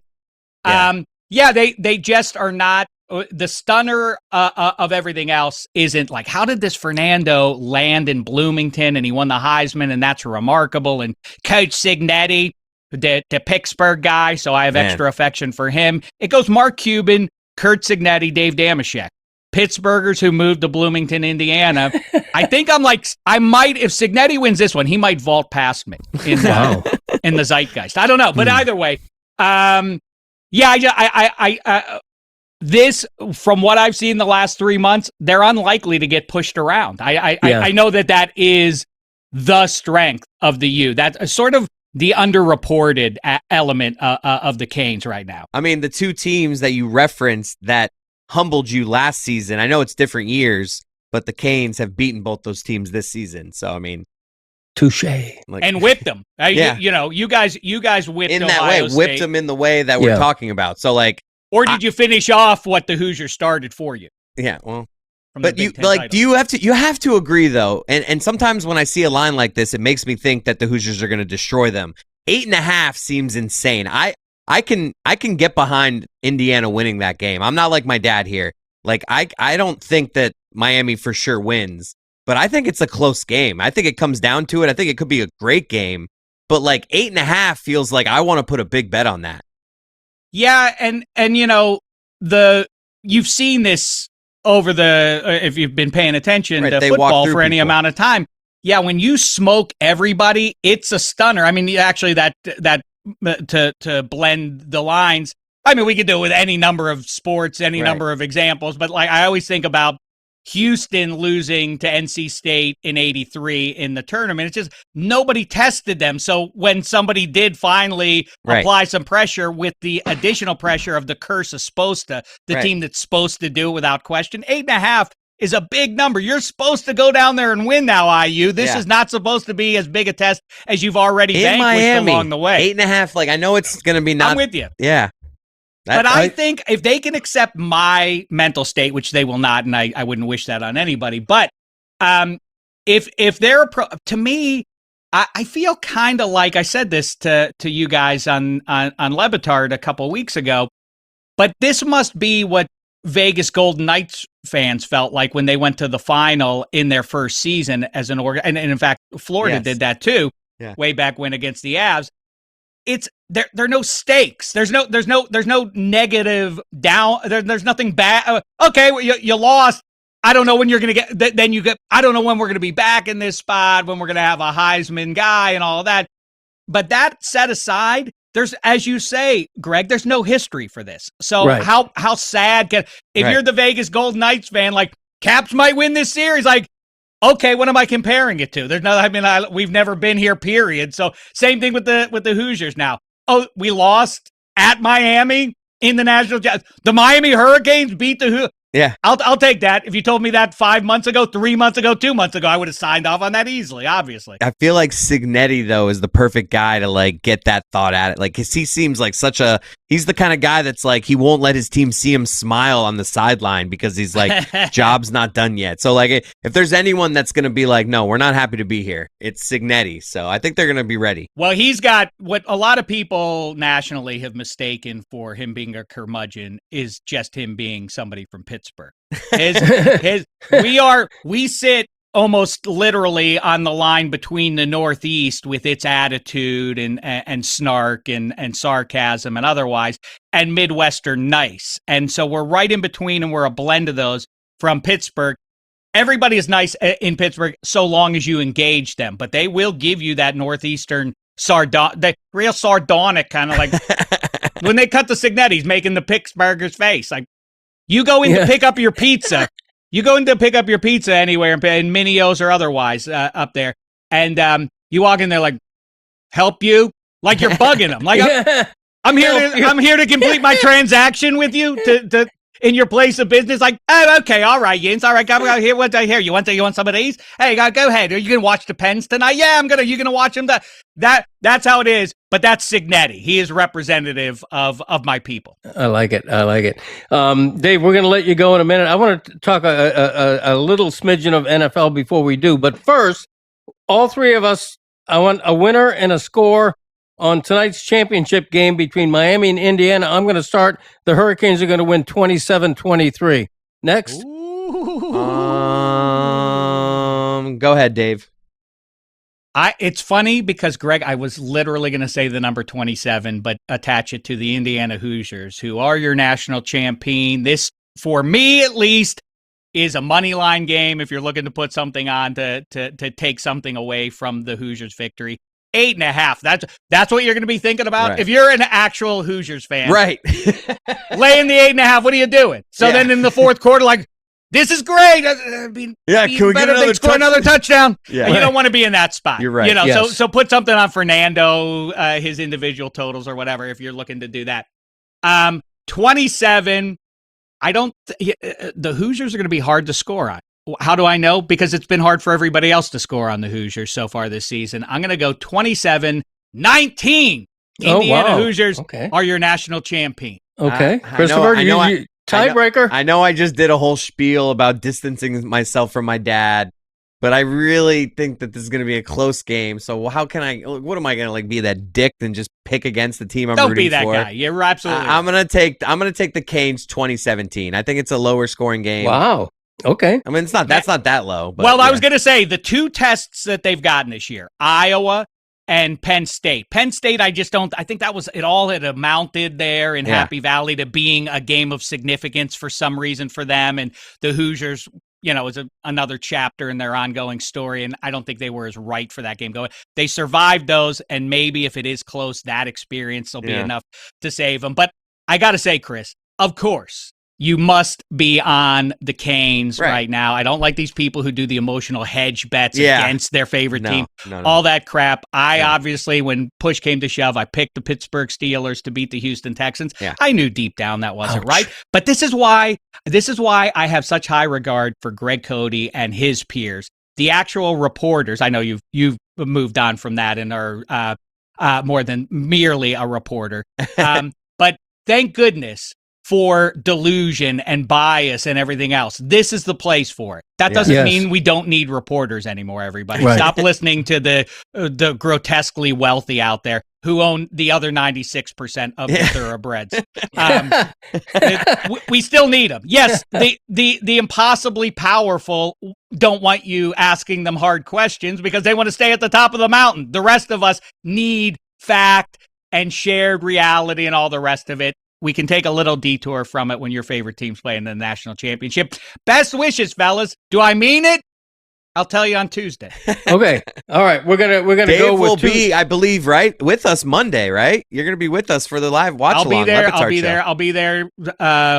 they just are not. The stunner of everything else isn't like, how did this Fernando land in Bloomington and he won the Heisman, and that's remarkable. And Coach Cignetti, the Pittsburgh guy, so I have extra affection for him. It goes Mark Cuban, Kurt Cignetti, Dave Dameshek. Pittsburghers who moved to Bloomington, Indiana. I think if Cignetti wins this one, he might vault past me in the zeitgeist. I don't know, but either way, this, from what I've seen the last 3 months, they're unlikely to get pushed around. I know that is the strength of the U. That's sort of the underreported element of the Canes right now. I mean, the 2 teams that you referenced that humbled you last season, I know it's different years, but the Canes have beaten both those teams this season. So, I mean, touche. And whipped them. You guys whipped in Ohio that way, State. whipped them in the way that we're talking about. So, like, or did you finish off what the Hoosiers started for you? Yeah, well. But do you have to agree though, and sometimes when I see a line like this, it makes me think that the Hoosiers are going to destroy them. 8.5 seems insane. I can get behind Indiana winning that game. I'm not like my dad here. Like I don't think that Miami for sure wins, but I think it's a close game. I think it comes down to it. I think it could be a great game, but like 8.5 feels like I want to put a big bet on that. Yeah, and you've seen this over if you've been paying attention to football for any amount of time. Yeah, when you smoke everybody, it's a stunner. I mean, actually, that to blend the lines. I mean, we could do it with any number of sports, any number of examples, but like I always think about Houston losing to NC State in '83 in the tournament. It's just nobody tested them. So when somebody did finally apply some pressure with the additional pressure of the curse of supposed to, the team that's supposed to do it without question, 8.5 is a big number. You're supposed to go down there and win now, IU. This is not supposed to be as big a test as you've already vanquished along the way. 8.5, like I know it's going to be not. I'm with you. Yeah. But I think if they can accept my mental state, which they will not, and I wouldn't wish that on anybody, but if they're to me, I feel kind of like I said this to you guys on Le Batard a couple of weeks ago, but this must be what Vegas Golden Knights fans felt like when they went to the final in their first season as an and in fact Florida did that too, way back when against the Avs. It's there are no stakes. There's no negative down. There's nothing bad. Okay, well, you lost. I don't know when you're going to get. Then you get. I don't know when we're going to be back in this spot. When we're going to have a Heisman guy and all of that. But that set aside, there's, as you say, Greg, there's no history for this. So how sad can if you're the Vegas Golden Knights fan, like Caps might win this series, like. Okay, what am I comparing it to? There's no. I mean, we've never been here. Period. So same thing with the Hoosiers now. Oh, we lost at Miami in the national. The Miami Hurricanes beat the Hoosiers. Yeah, I'll take that. If you told me that 5 months ago, 3 months ago, 2 months ago, I would have signed off on that easily. Obviously, I feel like Signetti though is the perfect guy to like get that thought at it. Like, 'cause he seems like he's the kind of guy that's like he won't let his team see him smile on the sideline because he's like job's not done yet. So like if there's anyone that's going to be like, no, we're not happy to be here, it's Signetti. So I think they're going to be ready. Well, he's got what a lot of people nationally have mistaken for him being a curmudgeon is just him being somebody from Pittsburgh. We sit almost literally on the line between the Northeast with its attitude and snark and sarcasm and otherwise, and Midwestern nice. And so we're right in between, and we're a blend of those from Pittsburgh. Everybody is nice in Pittsburgh so long as you engage them, but they will give you that Northeastern real sardonic kind of like when they cut the Signetti's making the Pittsburghers face. Like you go in to pick up your pizza. You go in to pick up your pizza anywhere in Minio's or otherwise up there, and you walk in there like, help you? Like you're bugging them. Like I'm here to complete my transaction with you to in your place of business. Like, oh, okay, all right, Yins, all right, go here. What I hear? You want some of these? Hey, go ahead. Are you gonna watch the Pens tonight? Yeah, I'm gonna. You gonna watch them? That's how it is. But that's Signetti. He is representative of my people. I like it. Dave, we're going to let you go in a minute. I want to talk a little smidgen of NFL before we do. But first, all three of us, I want a winner and a score on tonight's championship game between Miami and Indiana. I'm going to start. The Hurricanes are going to win 27-23. Next. Go ahead, Dave. It's funny because, Greg, I was literally going to say the number 27, but attach it to the Indiana Hoosiers, who are your national champion. This, for me at least, is a money line game if you're looking to put something on to take something away from the Hoosiers' victory. 8.5. That's what you're going to be thinking about. Right. If you're an actual Hoosiers fan, right? Laying the 8.5. What are you doing? So then in the fourth quarter, like, this is great. Can we get another touchdown? Yeah, you don't want to be in that spot. You're right. So put something on Fernando, his individual totals or whatever, if you're looking to do that. 27. The Hoosiers are going to be hard to score on. How do I know? Because it's been hard for everybody else to score on the Hoosiers so far this season. I'm going to go 27-19. Indiana Hoosiers are your national champion. Okay, Christopher, tiebreaker. I know I just did a whole spiel about distancing myself from my dad, but I really think that this is going to be a close game. So what am I going to be that dick and just pick against the team I'm Don't rooting be that for? guy. You're absolutely I'm going to take the Canes 2017. I think it's a lower scoring game. Wow. Okay. I mean, that's not that low. But well, I was going to say the two tests that they've gotten this year, Iowa and Penn State. Penn State, I think that was, it all had amounted there in Happy Valley to being a game of significance for some reason for them. And the Hoosiers, is another chapter in their ongoing story. And I don't think they were as right for that game going. They survived those. And maybe if it is close, that experience will be enough to save them. But I got to say, Chris, of course, you must be on the Canes right now. I don't like these people who do the emotional hedge bets against their favorite team. No. All that crap. Obviously, when push came to shove, I picked the Pittsburgh Steelers to beat the Houston Texans. Yeah. I knew deep down that wasn't right. But this is why I have such high regard for Greg Cote and his peers. The actual reporters, I know you've moved on from that and are more than merely a reporter. But thank goodness for delusion and bias and everything else. This is the place for it. That doesn't mean we don't need reporters anymore, everybody. Right. Stop listening to the grotesquely wealthy out there who own the other 96% of the thoroughbreds. We still need them. Yes, the impossibly powerful don't want you asking them hard questions because they want to stay at the top of the mountain. The rest of us need fact and shared reality and all the rest of it. We can take a little detour from it when your favorite team's playing in the national championship. Best wishes, fellas. Do I mean it? I'll tell you on Tuesday. Okay. All right. We're gonna Dave go with will be, I believe, right with us Monday, right? You're gonna be with us for the live watch along. I'll be there.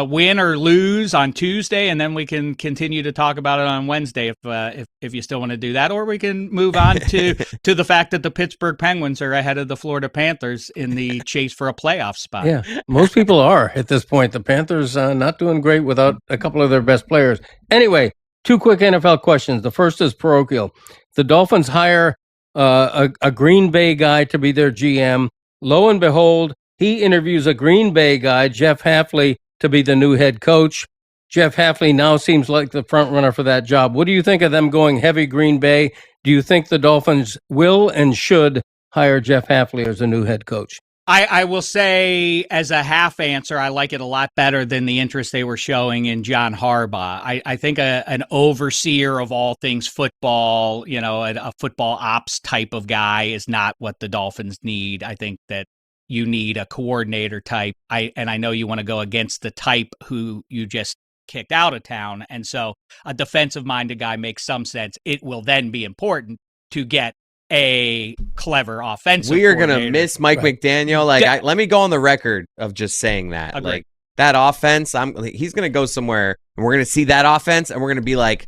Win or lose on Tuesday, and then we can continue to talk about it on Wednesday if you still want to do that, or we can move on to the fact that the Pittsburgh Penguins are ahead of the Florida Panthers in the chase for a playoff spot. Yeah, most people are at this point. The Panthers not doing great without a couple of their best players. Anyway. Two quick NFL questions. The first is parochial. The Dolphins hire a Green Bay guy to be their GM. Lo and behold, he interviews a Green Bay guy, Jeff Hafley, to be the new head coach. Jeff Hafley now seems like the front runner for that job. What do you think of them going heavy Green Bay? Do you think the Dolphins will and should hire Jeff Hafley as a new head coach? I will say, as a half answer, I like it a lot better than the interest they were showing in John Harbaugh. I think an overseer of all things football, a football ops type of guy is not what the Dolphins need. I think that you need a coordinator type. I know you want to go against the type who you just kicked out of town. And so a defensive-minded guy makes some sense. It will then be important to get a clever offensive. We are going to miss Mike McDaniel. Let me go on the record of just saying that. Agreed. Like that offense, he's going to go somewhere, and we're going to see that offense, and we're going to be like,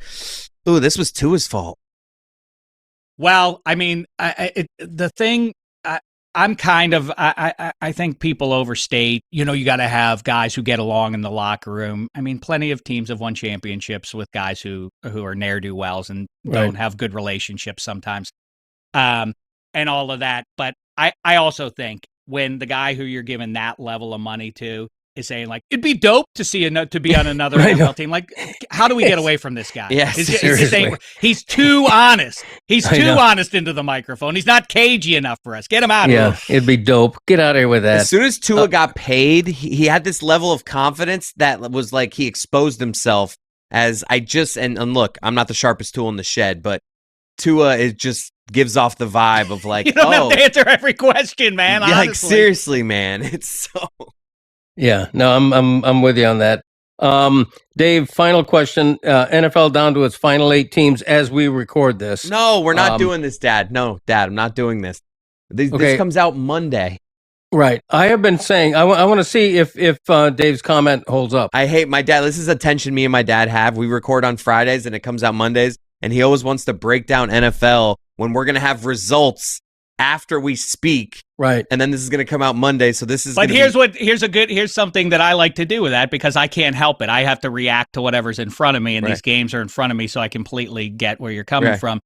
"Ooh, this was Tua's fault." Well, I mean, I think people overstate. You got to have guys who get along in the locker room. I mean, plenty of teams have won championships with guys who are ne'er-do-wells and don't have good relationships sometimes. And all of that. But I also think when the guy who you're giving that level of money to is saying, like, it'd be dope to be on another NFL team. Like, how do we get away from this guy? Yes, he's too honest. He's too honest into the microphone. He's not cagey enough for us. Get him out of here. Yeah, it'd be dope. Get out of here with that. As soon as Tua got paid, he had this level of confidence that was like he exposed himself as and look, I'm not the sharpest tool in the shed, but Tua is just gives off the vibe of like, you don't have to answer every question, man. Like seriously, man, it's so. Yeah, no, I'm with you on that. Dave, final question. NFL down to its final 8 teams as we record this. No, we're not doing this, Dad. No, Dad, I'm not doing this. This comes out Monday. Right. I have been saying I want to see if Dave's comment holds up. I hate my dad. This is a tension me and my dad have. We record on Fridays and it comes out Mondays, and he always wants to break down NFL when we're going to have results after we speak. Right. And then this is going to come out Monday. So this is But here's something that I like to do with that because I can't help it. I have to react to whatever's in front of me, and these games are in front of me, so I completely get where you're coming from.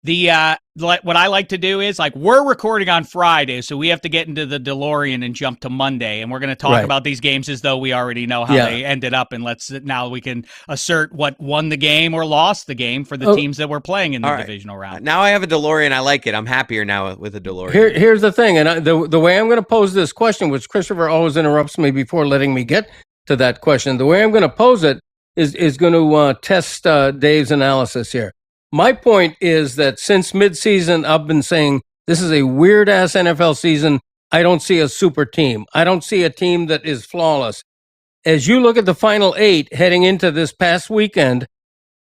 What I like to do is, like, we're recording on Friday, so we have to get into the DeLorean and jump to Monday, and we're going to talk about these games as though we already know how they ended up, and now we can assert what won the game or lost the game for the teams that we're playing in the divisional round. Now I have a DeLorean. I like it. I'm happier now with a DeLorean. Here's the thing, and the way I'm going to pose this question, which Christopher always interrupts me before letting me get to that question, the way I'm going to pose it is going to test Dave's analysis here. My point is that since midseason, I've been saying this is a weird-ass NFL season. I don't see a super team. I don't see a team that is flawless. As you look at the final 8 heading into this past weekend,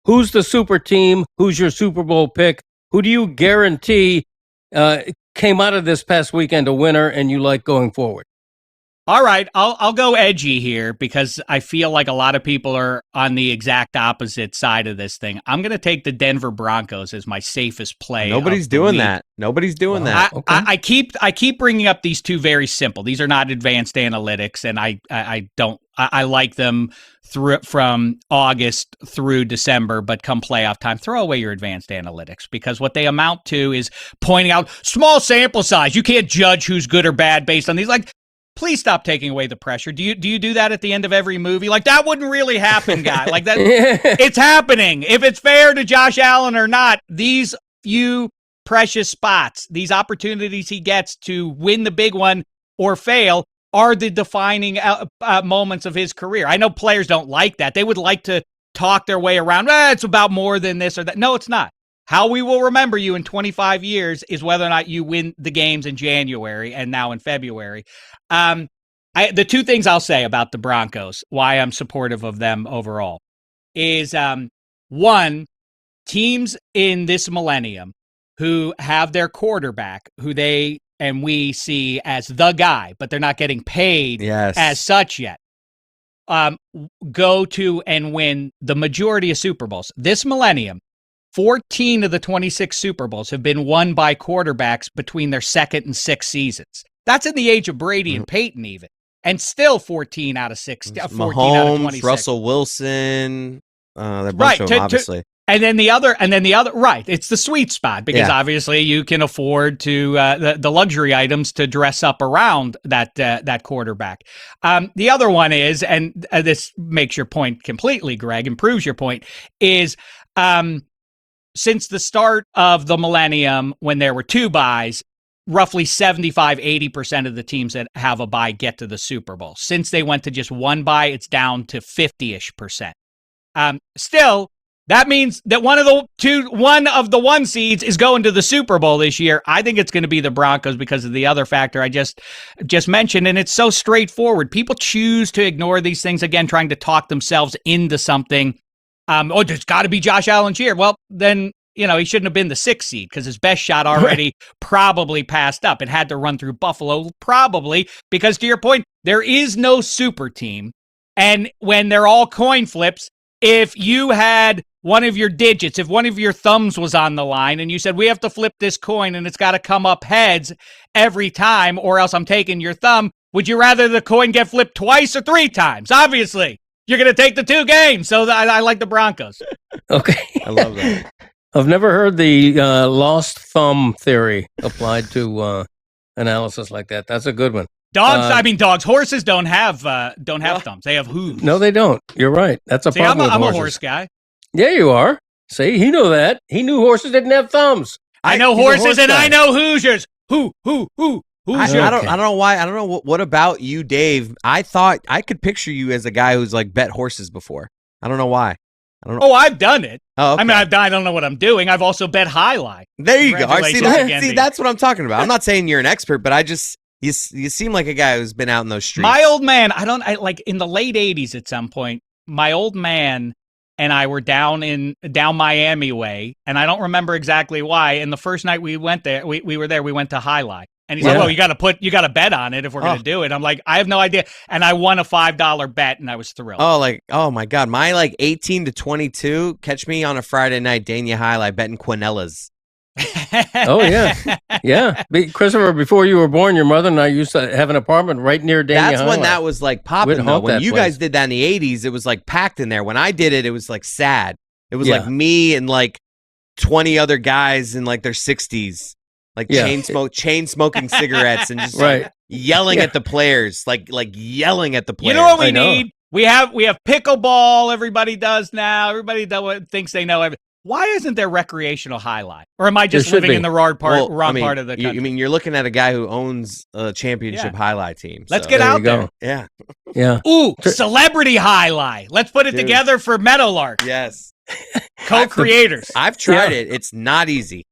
who's the super team? Who's your Super Bowl pick? Who do you guarantee came out of this past weekend a winner and you like going forward? All right, I'll go edgy here because I feel like a lot of people are on the exact opposite side of this thing. I'm going to take the Denver Broncos as my safest play. Nobody's doing that. Nobody's doing that. Okay. I keep bringing up these two very simple. These are not advanced analytics, and I like them from August through December, but come playoff time, throw away your advanced analytics because what they amount to is pointing out small sample size. You can't judge who's good or bad based on these. Like, please stop taking away the pressure. Do you do that at the end of every movie? Like, that wouldn't really happen, guy. Like that, it's happening. If it's fair to Josh Allen or not, these few precious spots, these opportunities he gets to win the big one or fail, are the defining moments of his career. I know players don't like that. They would like to talk their way around. It's about more than this or that. No, it's not. How we will remember you in 25 years is whether or not you win the games in January and now in February. The two things I'll say about the Broncos, why I'm supportive of them overall, is one, teams in this millennium who have their quarterback, who they and we see as the guy, but they're not getting paid as such yet, go to and win the majority of Super Bowls. This millennium, 14 of the 26 Super Bowls have been won by quarterbacks between their second and sixth seasons. That's in the age of Brady and Peyton even. And still 14 out of 14 Mahomes, out of 26. Russell Wilson, a bunch of them, obviously. And then the other, right, it's the sweet spot because obviously you can afford to the luxury items to dress up around that quarterback. The other one is, and this makes your point completely, Greg, and proves your point, is since the start of the millennium when there were 2 byes, roughly 75-80% of the teams that have a bye get to the Super Bowl. Since they went to just 1 bye, it's down to 50-ish%. Still, that means that one of the 1 seeds is going to the Super Bowl this year. I think it's going to be the Broncos because of the other factor I just mentioned, and it's so straightforward. People choose to ignore these things, again, trying to talk themselves into something. There's got to be Josh Allen's year. Well, then, he shouldn't have been the 6th seed because his best shot already probably passed up. It had to run through Buffalo, probably, because to your point, there is no super team. And when they're all coin flips, if you had one of your digits, if one of your thumbs was on the line and you said, we have to flip this coin and it's got to come up heads every time or else I'm taking your thumb, would you rather the coin get flipped twice or 3 times? Obviously, you're going to take the 2 games. So I like the Broncos. Okay. I love that. I've never heard the lost thumb theory applied to analysis like that. That's a good one. Dogs. Horses don't have thumbs. They have hooves. No, they don't. You're right. That's a problem. I'm a horse guy. Yeah, you are. See, he knew that. He knew horses didn't have thumbs. I know horses and I know Hoosiers. Who? Hoosier. I don't know why. I don't know what about you, Dave. I thought I could picture you as a guy who's like bet horses before. I don't know why. I don't know. Oh, I've done it. Oh, okay. I mean, I don't know what I'm doing. I've also bet high line. There you go. See, that's what I'm talking about. I'm not saying you're an expert, but you seem like a guy who's been out in those streets. My old man, like in the late 80s at some point, my old man and I were down Miami way, and I don't remember exactly why. And the first night we went there, we were there, we went to High Line. And he's like, well, you got to bet on it if we're going to do it. I'm like, I have no idea. And I won a $5 bet and I was thrilled. Oh my God. My 18 to 22, catch me on a Friday night, Dania Highlight betting Quinellas. Oh, yeah. Yeah. Christopher, before you were born, your mother and I used to have an apartment right near Dania Highlight. That's when that was like popping though. When you guys did that in the 80s, it was like packed in there. When I did it, it was like sad. It was like me and like 20 other guys in like their 60s, like chain smoking cigarettes and just like, yelling at the players, like yelling at the players. You know what we need? We have pickleball. Everybody does now. Everybody thinks they know everything. Why isn't there recreational highlight? Or am I just living in the wrong part of the country? You mean you're looking at a guy who owns a championship highlight team. Let's get out there. Yeah. Yeah. Ooh, celebrity highlight. Let's put it together for Meadowlark. Yes. Co-creators. I've tried it. It's not easy.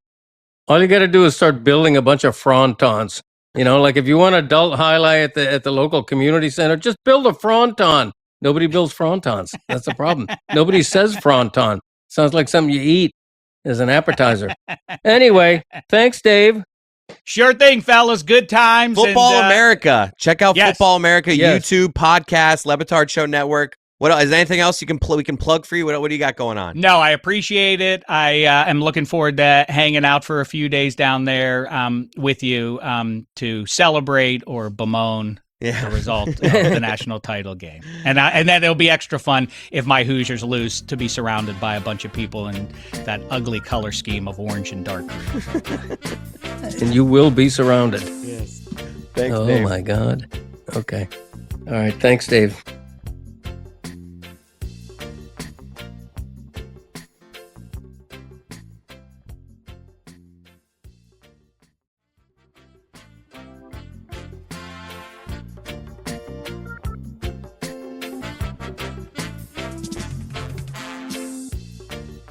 All you got to do is start building a bunch of frontons. You know, like if you want adult highlight at the local community center, just build a fronton. Nobody builds frontons. That's the problem. Nobody says fronton. Sounds like something you eat as an appetizer. Anyway, thanks, Dave. Sure thing, fellas. Good times. Football America. Check out Football America, YouTube, podcast, Lebitard Show Network. What else? Is there anything else we can plug for you? What do you got going on? No, I appreciate it. I am looking forward to hanging out for a few days down there with you to celebrate or bemoan the result of the national title game. And then it'll be extra fun if my Hoosiers lose to be surrounded by a bunch of people in that ugly color scheme of orange and dark green. And you will be surrounded. Yes. Thanks, Dave. Oh, my God. Okay. All right. Thanks, Dave.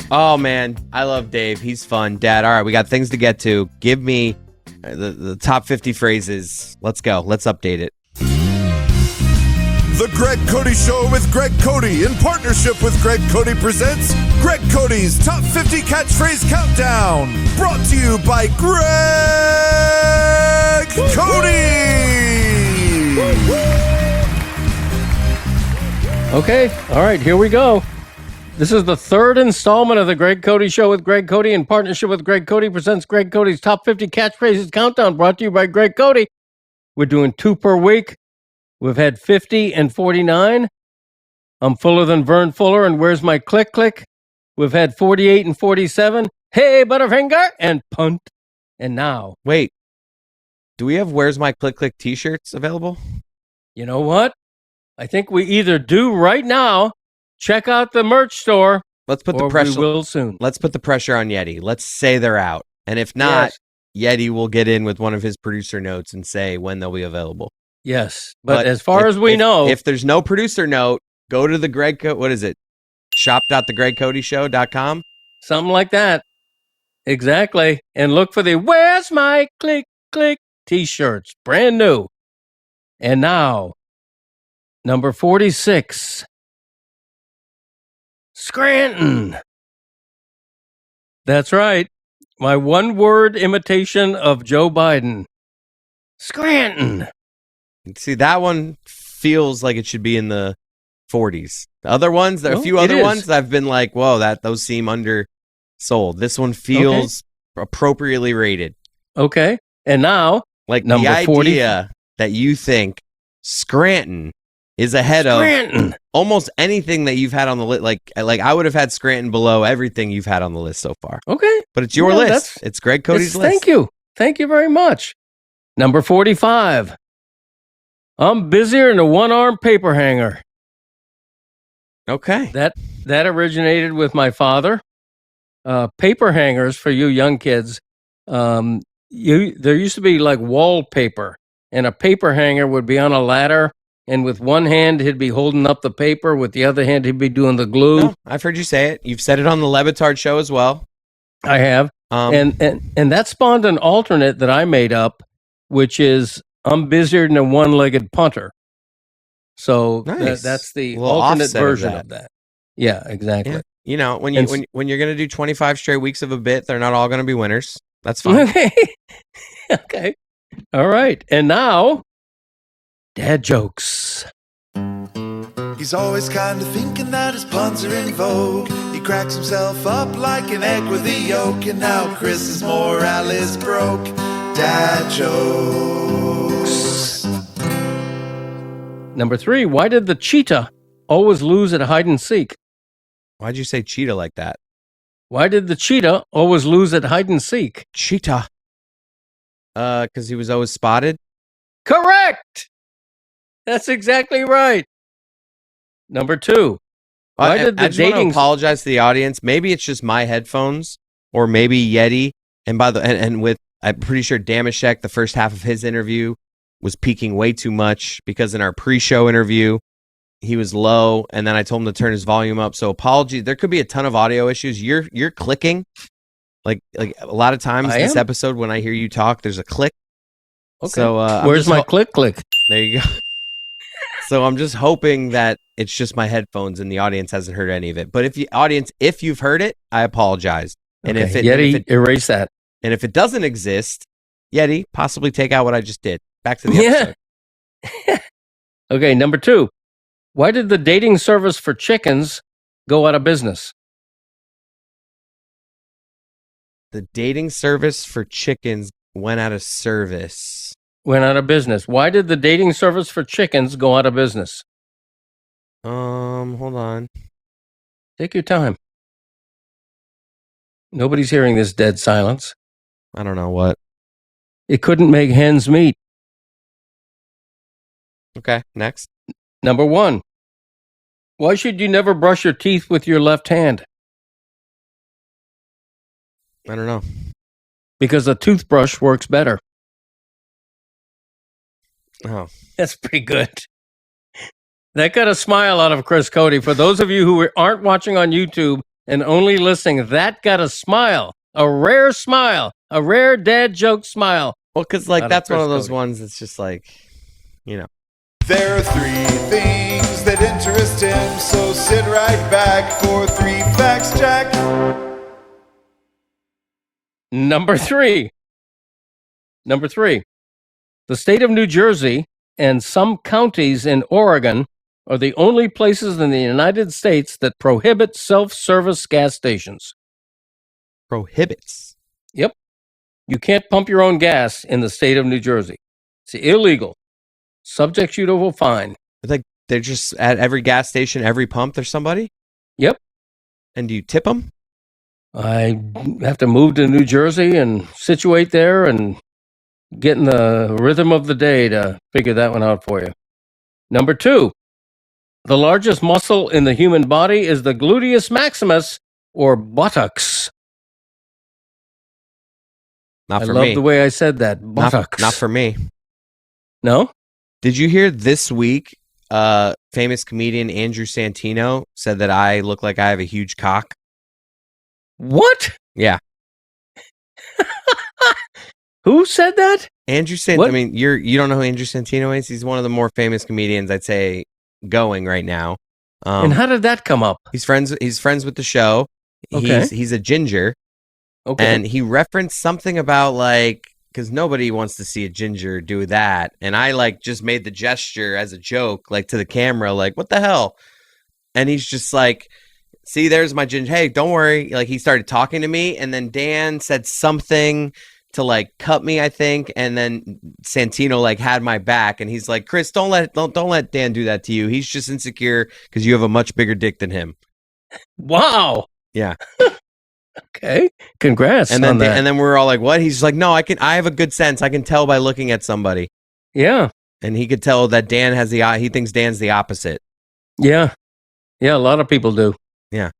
Oh, man. I love Dave. He's fun. Dad, all right, we got things to get to. Give me the top 50 phrases. Let's go. Let's update it. The Greg Cote Show with Greg Cote in partnership with Greg Cote presents Greg Cote's Top 50 Catchphrase Countdown. Brought to you by Greg Cote. Okay. All right. Here we go. This is the third installment of the Greg Cote Show with Greg Cote in partnership with Greg Cote presents Greg Cote's Top 50 Catchphrases Countdown, brought to you by Greg Cote. We're doing 2 per week. We've had 50 and 49. I'm fuller than Vern Fuller, and where's my click click? We've had 48 and 47. Hey, Butterfinger, and punt. And now. Wait, do we have Where's My Click Click t-shirts available? You know what? I think we either do right now. Check out the merch store. Let's put the pressure. We will soon. Let's put the pressure on Yeti. Let's say they're out, and if not, Yeti will get in with one of his producer notes and say when they'll be available. Yes, but as far as we know, if there's no producer note, go to the Greg Cote. What is it? Shop.thegregcoteshow.com. Something like that. Exactly, and look for the "Where's My Click Click" t-shirts, brand new. And now, number 46. Scranton. That's right. My one-word imitation of Joe Biden. Scranton. See, that one feels like it should be in the 40s. The other ones, there are a few other ones that I've been like, whoa, those seem undersold. This one feels appropriately rated. Okay. And now, like number the 40. idea that you think Scranton is ahead of almost anything that you've had on the list. Like I would have had Scranton below everything you've had on the list so far. Okay. But it's your list. It's Greg Cote's list. Thank you. Thank you very much. Number 45. I'm busier than a one-armed paper hanger. Okay. That originated with my father. Paper hangers, for you young kids, there used to be like wallpaper, and a paper hanger would be on a ladder, and with one hand he'd be holding up the paper, with the other hand he'd be doing the glue. No, I've heard you say it. You've said it on the Lebitard show as well. I have. And that spawned an alternate that I made up, which is I'm busier than a one-legged punter. So nice. That's the alternate version of that. Yeah, exactly. Yeah. You know, when you're going to do 25 straight weeks of a bit, they're not all going to be winners. That's fine. Okay. Okay. All right. And now, dad jokes. He's always kind of thinking that his puns are in vogue. He cracks himself up like an egg with a yolk. And now Chris's morale is broke. Dad jokes. Number 3, why did the cheetah always lose at hide and seek? Why'd you say cheetah like that? Why did the cheetah always lose at hide and seek? Cheetah. Because he was always spotted. Correct. That's exactly right. Number 2. Why did the I just want to apologize to the audience. Maybe it's just my headphones, or maybe Yeti. And I'm pretty sure Dameshek, the first half of his interview, was peaking way too much because in our pre-show interview, he was low, and then I told him to turn his volume up. So apology. There could be a ton of audio issues. You're clicking, like a lot of times this episode when I hear you talk, there's a click. Okay. So where's my click? There you go. So I'm just hoping that it's just my headphones and the audience hasn't heard any of it. But if you've heard it, I apologize. And okay. Yeti, erase that. And if it doesn't exist, Yeti, possibly take out what I just did. Back to the episode. Okay, number 2. Why did the dating service for chickens go out of business? The dating service for chickens went out of service. Went out of business. Why did the dating service for chickens go out of business? Hold on. Take your time. Nobody's hearing this dead silence. I don't know what. It couldn't make hens meet. Okay, next. Number 1. Why should you never brush your teeth with your left hand? I don't know. Because a toothbrush works better. Oh. That's pretty good. That got a smile out of Chris Cote. For those of you who aren't watching on YouTube and only listening, that got a smile. A rare smile. A rare dad joke smile. Well, because that's one of those ones that's just like, you know. There are 3 things that interest him, so sit right back for 3 facts, Jack. Number 3. The state of New Jersey and some counties in Oregon are the only places in the United States that prohibit self-service gas stations. Prohibits? Yep. You can't pump your own gas in the state of New Jersey. It's illegal. Subjects you to a fine. Like they're just at every gas station, every pump, there's somebody? Yep. And do you tip them? I have to move to New Jersey and situate there and get in the rhythm of the day to figure that one out for you. Number 2, the largest muscle in the human body is the gluteus maximus, or buttocks. Not for me. I love me. the way I said that. Buttocks. Not for me. No? Did you hear this week, famous comedian Andrew Santino said that I look like I have a huge cock? What? Yeah. Who said that? Andrew Santino. I mean, you don't know who Andrew Santino is? He's one of the more famous comedians, I'd say, going right now. And how did that come up? He's friends with the show. Okay. He's a ginger. Okay. And he referenced something about because nobody wants to see a ginger do that. And I just made the gesture as a joke, to the camera, what the hell? And he's just like, see, there's my ginger. Hey, don't worry. He started talking to me, and then Dan said something to cut me, I think. And then Santino had my back, and he's like, Chris, don't let Dan do that to you. He's just insecure because you have a much bigger dick than him. Wow. Yeah. Okay. Congrats. And then we're all like, what? He's like, no, I have a good sense. I can tell by looking at somebody. Yeah. And he could tell that Dan has he thinks Dan's the opposite. Yeah. Yeah. A lot of people do. Yeah.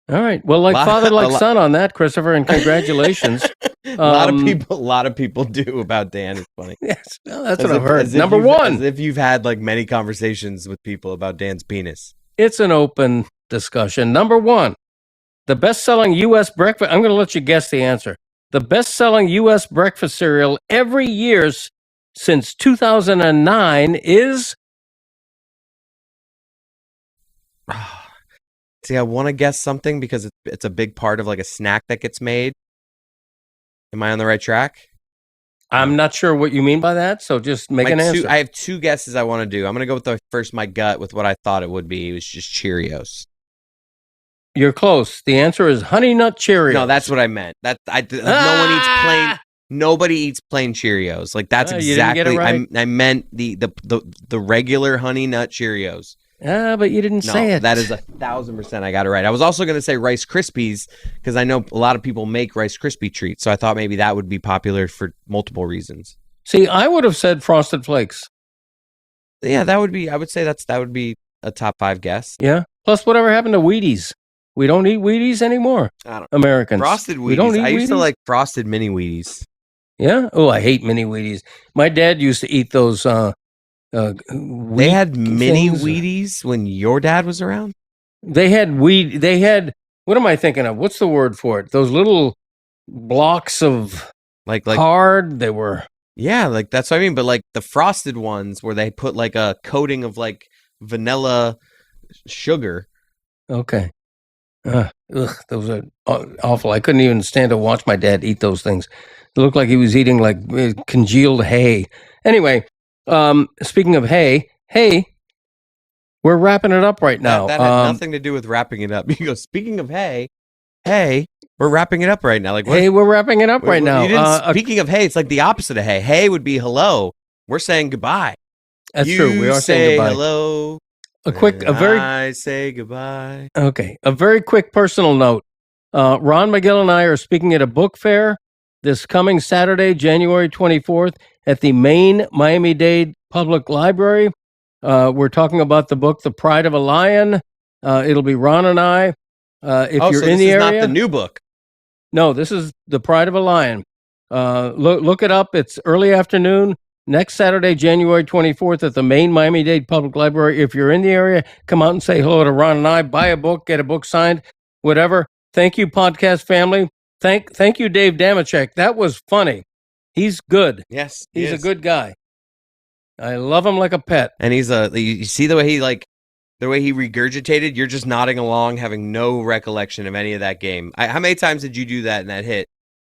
All right. Well, father, son on that, Christopher, and congratulations. A lot of people do about Dan. It's funny. Yes. Well, that's what I've heard. Number 1. As if you've had many conversations with people about Dan's penis. It's an open discussion. Number 1. The best-selling U.S. breakfast... I'm going to let you guess the answer. The best-selling U.S. breakfast cereal every year since 2009 is... See, I want to guess something because it's a big part of a snack that gets made. Am I on the right track? I'm not sure what you mean by that, so just make an answer. I have 2 guesses I want to do. I'm going to go with my gut with what I thought it would be. It was just Cheerios. You're close. The answer is Honey Nut Cheerios. No, that's what I meant. Nobody eats plain Cheerios. That's exactly. Right. I meant the regular Honey Nut Cheerios. But you didn't say it. That is 1,000%. I got it right. I was also going to say Rice Krispies because I know a lot of people make Rice Krispie treats. So I thought maybe that would be popular for multiple reasons. See, I would have said Frosted Flakes. Yeah, I would say that would be a top 5 guess. Yeah. Plus, whatever happened to Wheaties? We don't eat Wheaties anymore. I don't Americans. Frosted Wheaties. We don't eat I used to Wheaties? like Frosted Mini Wheaties. Yeah. Oh, I hate mini Wheaties. My dad used to eat those. They had mini Wheaties when your dad was around? They had what am I thinking of? What's the word for it? Those little blocks of like hard. They were. Yeah, like that's what I mean. But like the frosted ones where they put like a coating of like vanilla sugar. Okay. Those are awful. I couldn't even stand to watch my dad eat those things. It looked like he was eating like congealed hay. Anyway, speaking of hay, we're wrapping it up right now. That had nothing to do with wrapping it up. You go, speaking of hay, we're wrapping it up right now. Like, what? Hey, we're wrapping it up right now. Speaking of hay, it's like the opposite of hay. Hay would be hello. We're saying goodbye. That's true. We are saying goodbye. Hello. I say goodbye. Okay. A very quick personal note. Ron McGill and I are speaking at a book fair this coming Saturday, January 24th at the Maine Miami-Dade Public Library. We're talking about the book, The Pride of a Lion. It'll be Ron and I. If you're in the area. This is not the new book. No, this is The Pride of a Lion. Look it up. It's early afternoon. Next Saturday, January 24th at the Maine Miami-Dade Public Library. If you're in the area, come out and say hello to Ron and I. Buy a book, get a book signed, whatever. Thank you, podcast family. Thank you, Dave Dameshek. That was funny. He's good. Yes, he's a good guy. I love him like a pet. And you see the way he regurgitated. You're just nodding along, having no recollection of any of that game. How many times did you do that in that hit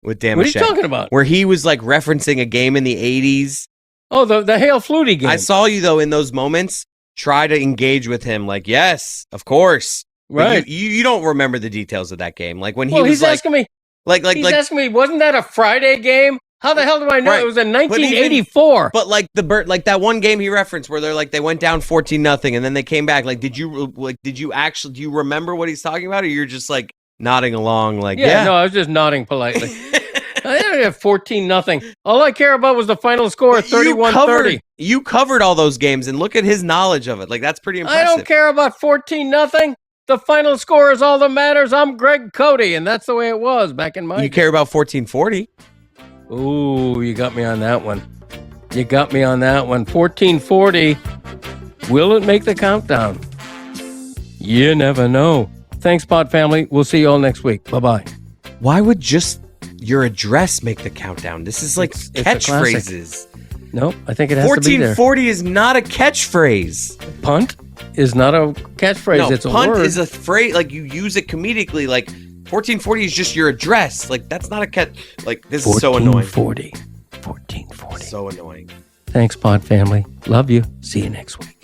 with Dameshek? What are you talking about? Where he was like referencing a game in the 80s. Oh, the Hail Flutie game. I saw you, though, in those moments, try to engage with him. Like, yes, of course. Right. You don't remember the details of that game. Like, when he's asking me, asking me, wasn't that a Friday game? How the hell do I know? Right. It was in 1984. But like that one game he referenced where they went down 14-0 and then they came back. Like, do you remember what he's talking about? Or you're just like nodding along? Like, yeah. No, I was just nodding politely. I didn't have 14-0. All I care about was the final score, 31-30. You covered all those games, and look at his knowledge of it. Like, that's pretty impressive. I don't care about 14-0. The final score is all that matters. I'm Greg Cote, and that's the way it was back in my You care about 14-40. Ooh, you got me on that one. 14-40. Will it make the countdown? You never know. Thanks, Pod Family. We'll see you all next week. Bye-bye. Why would just your address make the countdown? This is like catchphrases. Nope, I think it has to be there. 1440 is not a catchphrase. Punt is not a catchphrase. No, it's a punt word. Is a phrase, like you use it comedically. Like 1440 is just your address. Like that's not a catch. Like this is so annoying. 1440. So annoying. Thanks, Pod Family. Love you. See you next week.